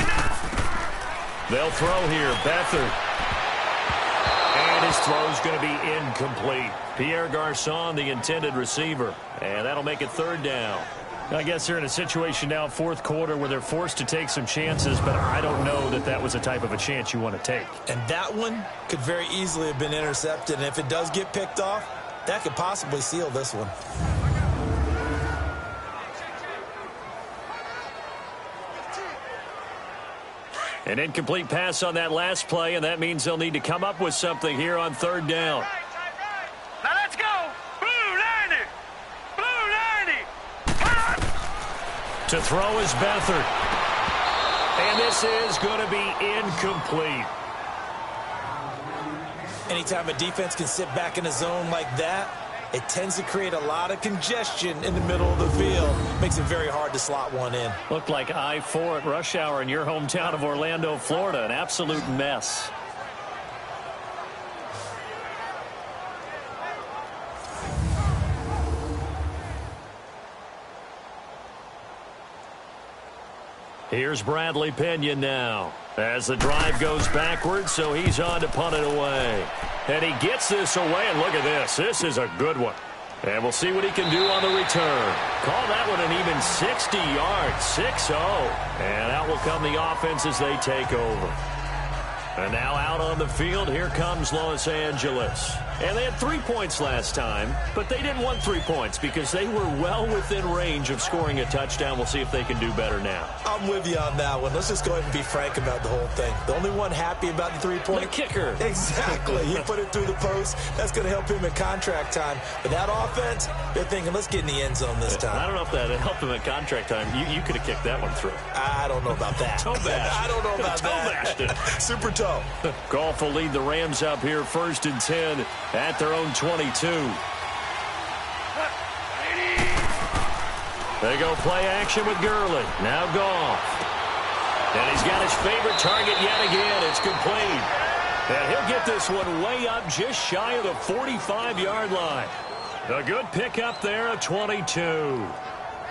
They'll throw here. Beathard. And his throw's going to be incomplete. Pierre Garçon, the intended receiver. And that'll make it 3rd down. I guess they're in a situation now, 4th quarter, where they're forced to take some chances, but I don't know that that was the type of a chance you want to take. And that one could very easily have been intercepted. And if it does get picked off, that could possibly seal this one. An incomplete pass on that last play, and that means they'll need to come up with something here on 3rd down. Now let's go. Blue 90. Blue 90. Hot. To throw is Beathard. And this is going to be incomplete. Anytime a defense can sit back in a zone like that, it tends to create a lot of congestion in the middle of the field. Makes it very hard to slot one in. Looked like I-4 at rush hour in your hometown of Orlando, Florida. An absolute mess. Here's Bradley Pinion now as the drive goes backwards, so he's on to punt it away. And he gets this away, and look at this. This is a good one. And we'll see what he can do on the return. Call that one an even 60 yards, 6-0. And out will come the offense as they take over. And now out on the field, here comes Los Angeles. And they had 3 points last time, but they didn't want 3 points because they were well within range of scoring a touchdown. We'll see if they can do better now. I'm with you on that one. Let's just go ahead and be frank about the whole thing. The only one happy about the 3-point. The kicker. Exactly. He put it through the post. That's going to help him at contract time. But that offense, they're thinking, let's get in the end zone this time. I don't know if that helped him at contract time. You could have kicked that one through. I don't know about that. Toe bash. I don't know about toe that. bashed it. Super toe. Goff will lead the Rams up here 1st and 10 at their own 22. They go play action with Gurley. Now Goff. And he's got his favorite target yet again. It's complete. And he'll get this one way up just shy of the 45-yard line. A good pickup there at 22.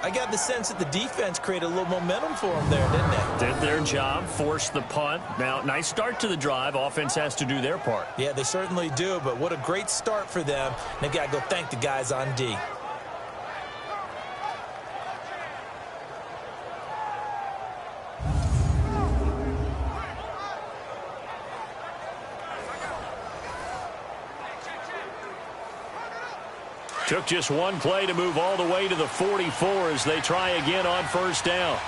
I got the sense that the defense created a little momentum for them there, didn't they? Did their job, forced the punt. Now, nice start to the drive. Offense has to do their part. Yeah, they certainly do, but what a great start for them. They got to go thank the guys on D. Took just one play to move all the way to the 44 as they try again on 1st down.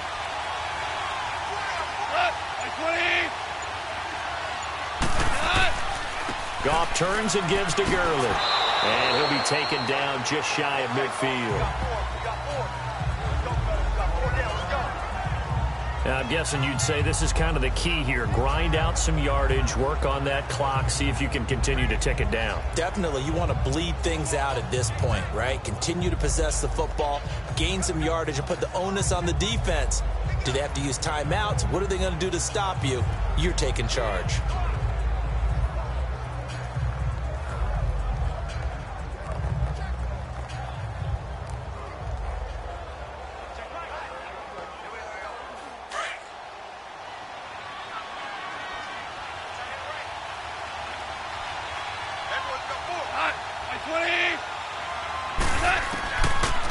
Goff turns and gives to Gurley. And he'll be taken down just shy of midfield. Now, I'm guessing you'd say this is kind of the key here. Grind out some yardage, work on that clock, see if you can continue to tick it down. Definitely. You want to bleed things out at this point, right? Continue to possess the football, gain some yardage, and put the onus on the defense. Do they have to use timeouts? What are they going to do to stop you? You're taking charge.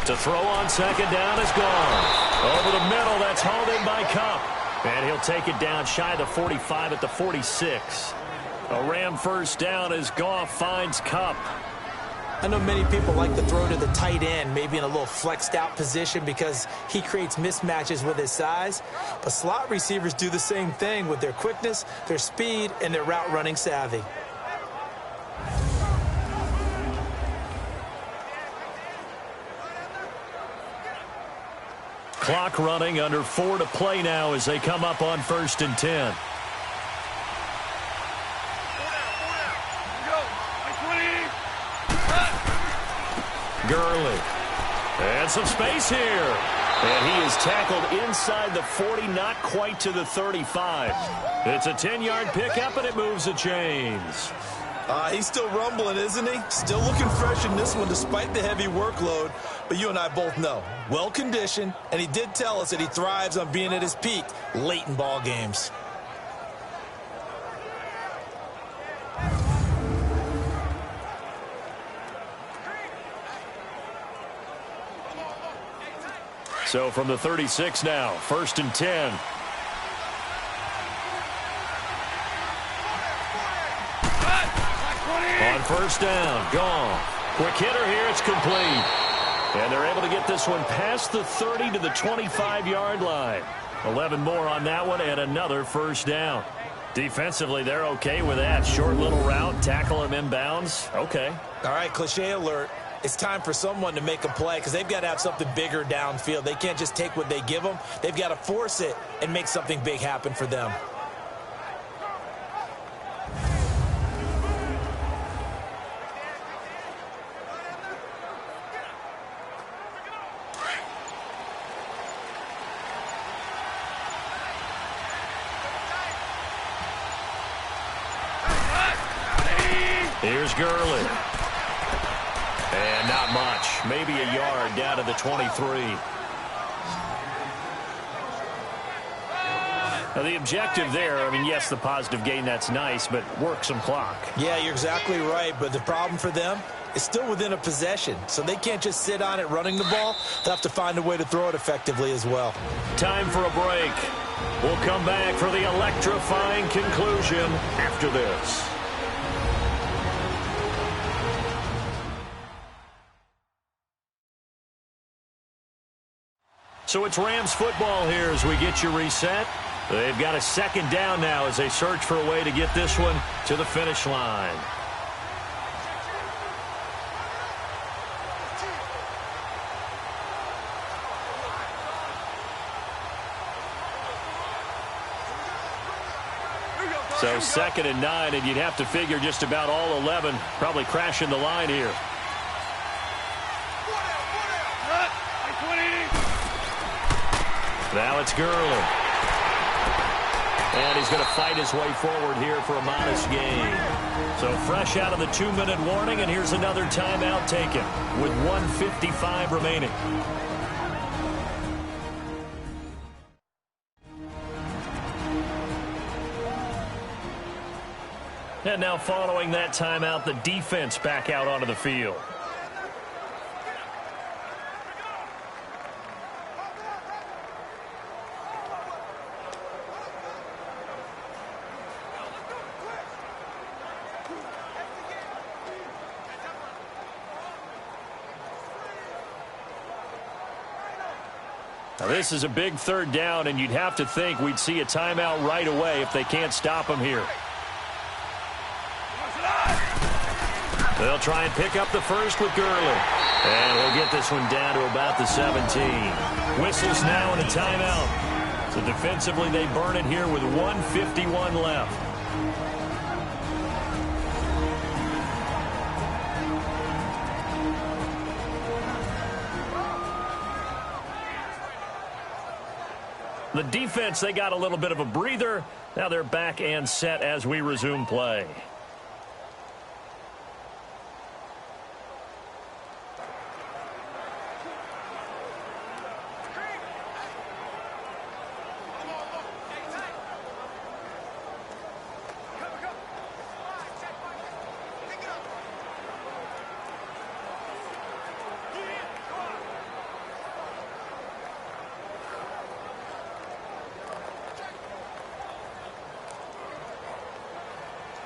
To throw on 2nd down is gone. Over the middle, that's hauled in by Kupp. And he'll take it down shy of the 45 at the 46. A Ram 1st down as Goff finds Kupp. I know many people like to throw to the tight end, maybe in a little flexed out position because he creates mismatches with his size. But slot receivers do the same thing with their quickness, their speed, and their route running savvy. Clock running, under 4 to play now as they come up on 1st and 10. Gurley. And some space here. And he is tackled inside the 40, not quite to the 35. It's a 10-yard pickup, and it moves the chains. He's still rumbling, isn't he? Still looking fresh in this one despite the heavy workload. But you and I both know, well-conditioned, and he did tell us that he thrives on being at his peak late in ball games. So from the 36 now, 1st and 10. On 1st down, gone. Quick hitter here, it's complete. And they're able to get this one past the 30 to the 25-yard line. 11 more on that one and another 1st down. Defensively, they're okay with that. Short little route, tackle him inbounds. Okay. All right, cliche alert. It's time for someone to make a play because they've got to have something bigger downfield. They can't just take what they give them. They've got to force it and make something big happen for them. Here's Gurley. And not much. Maybe a yard down to the 23. Now the objective there, I mean, yes, the positive gain, that's nice, but work some clock. Yeah, you're exactly right, but the problem for them is still within a possession, so they can't just sit on it running the ball. They'll have to find a way to throw it effectively as well. Time for a break. We'll come back for the electrifying conclusion after this. So it's Rams football here as we get you reset. They've got a second down now as they search for a way to get this one to the finish line. So 2nd and 9, and you'd have to figure just about all 11 probably crashing the line here. Now it's Gurley. And he's going to fight his way forward here for a modest gain. So fresh out of the 2-minute warning, and here's another timeout taken with 1:55 remaining. And now following that timeout, the defense back out onto the field. Now this is a big 3rd down, and you'd have to think we'd see a timeout right away if they can't stop him here. They'll try and pick up the first with Gurley. And we'll get this one down to about the 17. Whistles now and a timeout. So defensively they burn it here with 1:51 left. The defense, they got a little bit of a breather. Now they're back and set as we resume play.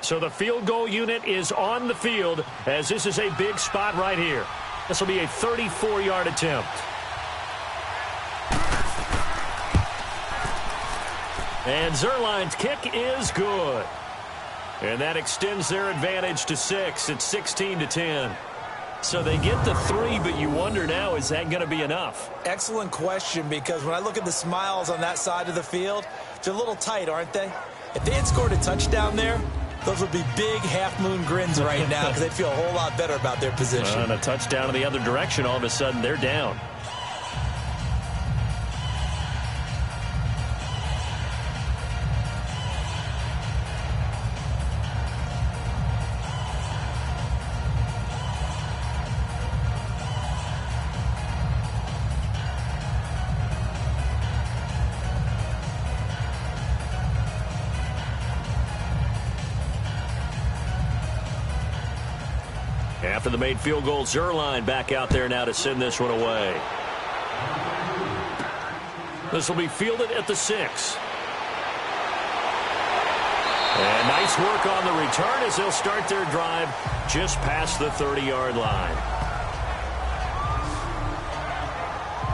So the field goal unit is on the field as this is a big spot right here. This will be a 34-yard attempt. And Zerline's kick is good. And that extends their advantage to 6. It's 16-10. So they get the 3, but you wonder now, is that going to be enough? Excellent question, because when I look at the smiles on that side of the field, they're a little tight, aren't they? If they had scored a touchdown there, those would be big half-moon grins right now because they'd feel a whole lot better about their position. And a touchdown in the other direction, all of a sudden they're down. After the made field goal, Zerline back out there now to send this one away. This will be fielded at the 6. And nice work on the return as they'll start their drive just past the 30-yard line.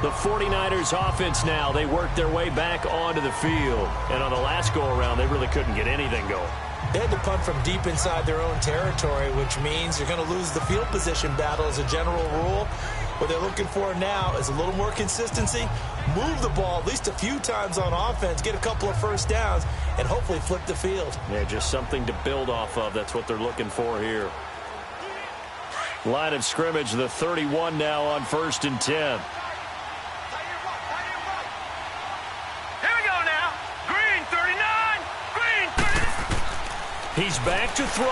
The 49ers offense now, they work their way back onto the field. And on the last go-around, they really couldn't get anything going. They had to punt from deep inside their own territory, which means you're going to lose the field position battle as a general rule. What they're looking for now is a little more consistency, move the ball at least a few times on offense, get a couple of first downs, and hopefully flip the field. Yeah, just something to build off of. That's what they're looking for here. Line of scrimmage, the 31 now on 1st and 10. He's back to throw.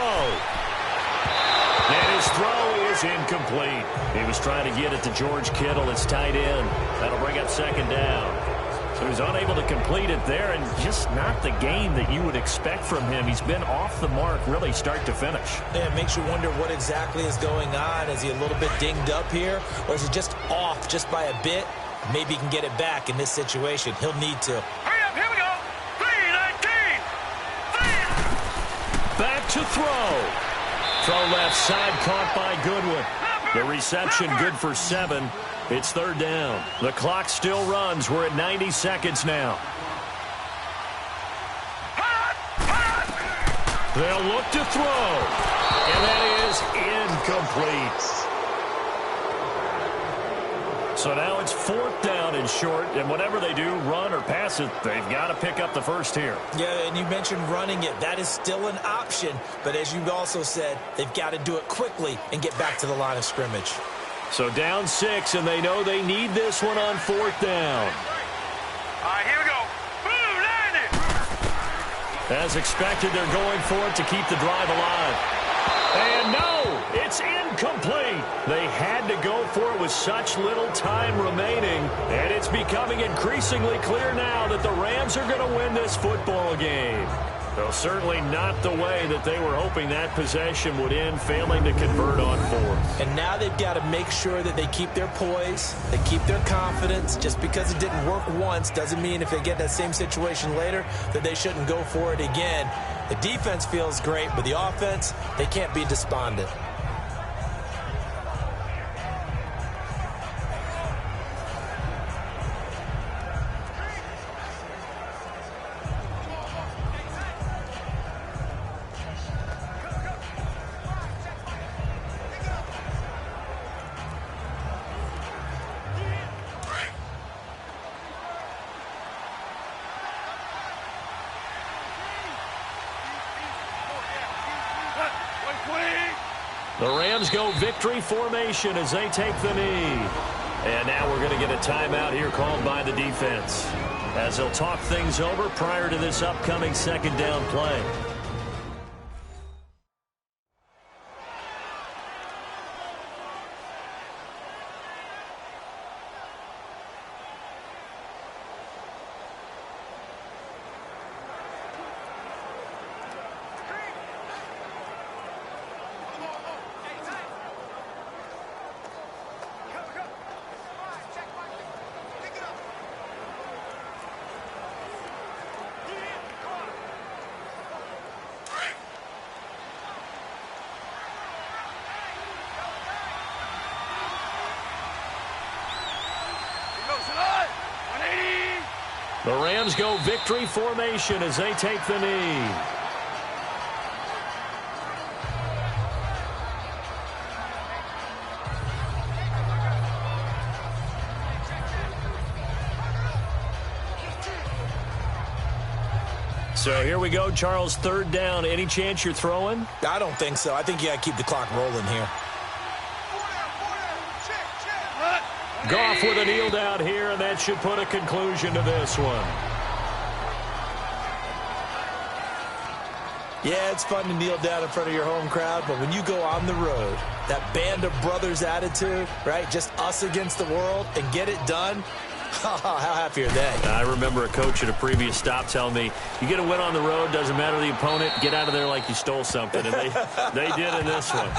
And his throw is incomplete. He was trying to get it to George Kittle, his tight end. That'll bring up 2nd down. So he's unable to complete it there, and just not the game that you would expect from him. He's been off the mark really start to finish. Yeah, it makes you wonder what exactly is going on. Is he a little bit dinged up here, or is he just off just by a bit? Maybe he can get it back in this situation. He'll need to. Hurry up, here we go. 3-19. Back to throw. Throw left side caught by Goodwin. The reception good for 7. It's third down. The clock still runs. We're at 90 seconds now. They'll look to throw. And that is incomplete. So now it's fourth down and short. And whatever they do, run or pass it, they've got to pick up the first here. Yeah, and you mentioned running it. That is still an option. But as you've also said, they've got to do it quickly and get back to the line of scrimmage. So down 6, and they know they need this one on fourth down. All right, here we go. Boom, land it. As expected, they're going for it to keep the drive alive. And no, it's incomplete. They had to go for it with such little time remaining, and it's becoming increasingly clear now that the Rams are going to win this football game. Though certainly not the way that they were hoping that possession would end, failing to convert on fourth. And now they've got to make sure that they keep their poise, they keep their confidence. Just because it didn't work once doesn't mean if they get that same situation later that they shouldn't go for it again. The defense feels great, but the offense, they can't be despondent. The Rams go victory formation as they take the knee. And now we're going to get a timeout here called by the defense, as they'll talk things over prior to this upcoming second down play. The Rams go victory formation as they take the knee. So here we go, Charles, third down. Any chance you're throwing? I don't think so. I think you got to keep the clock rolling here. Goff with a kneel down here, and that should put a conclusion to this one. Yeah, it's fun to kneel down in front of your home crowd, but when you go on the road, that band of brothers attitude, right, just us against the world, and get it done, how happy are they? I remember a coach at a previous stop telling me, you get a win on the road, doesn't matter the opponent, get out of there like you stole something, and they did in this one.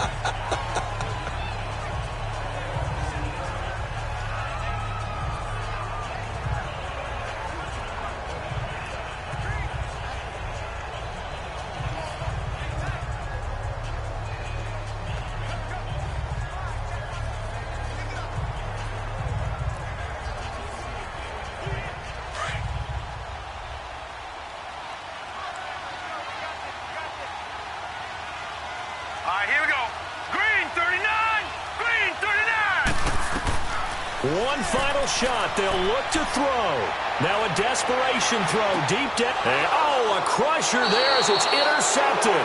One final shot. They'll look to throw. Now a desperation throw deep down. Oh, a crusher there as it's intercepted.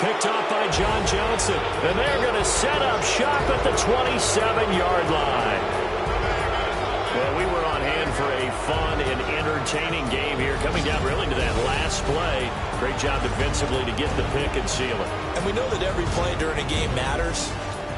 Picked off by John Johnson. And they're going to set up shop at the 27-yard line. Well, we were on hand for a fun and entertaining game here. Coming down really to that last play. Great job defensively to get the pick and seal it. And we know that every play during a game matters.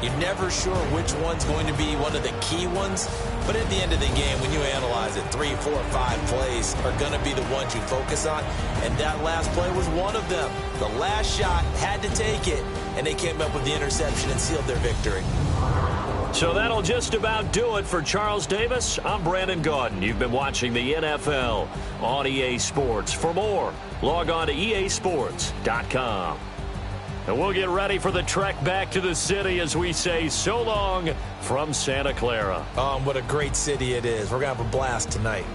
You're never sure which one's going to be one of the key ones. But at the end of the game, when you analyze it, 3, 4, 5 plays are going to be the ones you focus on. And that last play was one of them. The last shot had to take it. And they came up with the interception and sealed their victory. So that'll just about do it for Charles Davis. I'm Brandon Gaudin. You've been watching the NFL on EA Sports. For more, log on to easports.com. And we'll get ready for the trek back to the city as we say so long from Santa Clara. What a great city it is. We're going to have a blast tonight.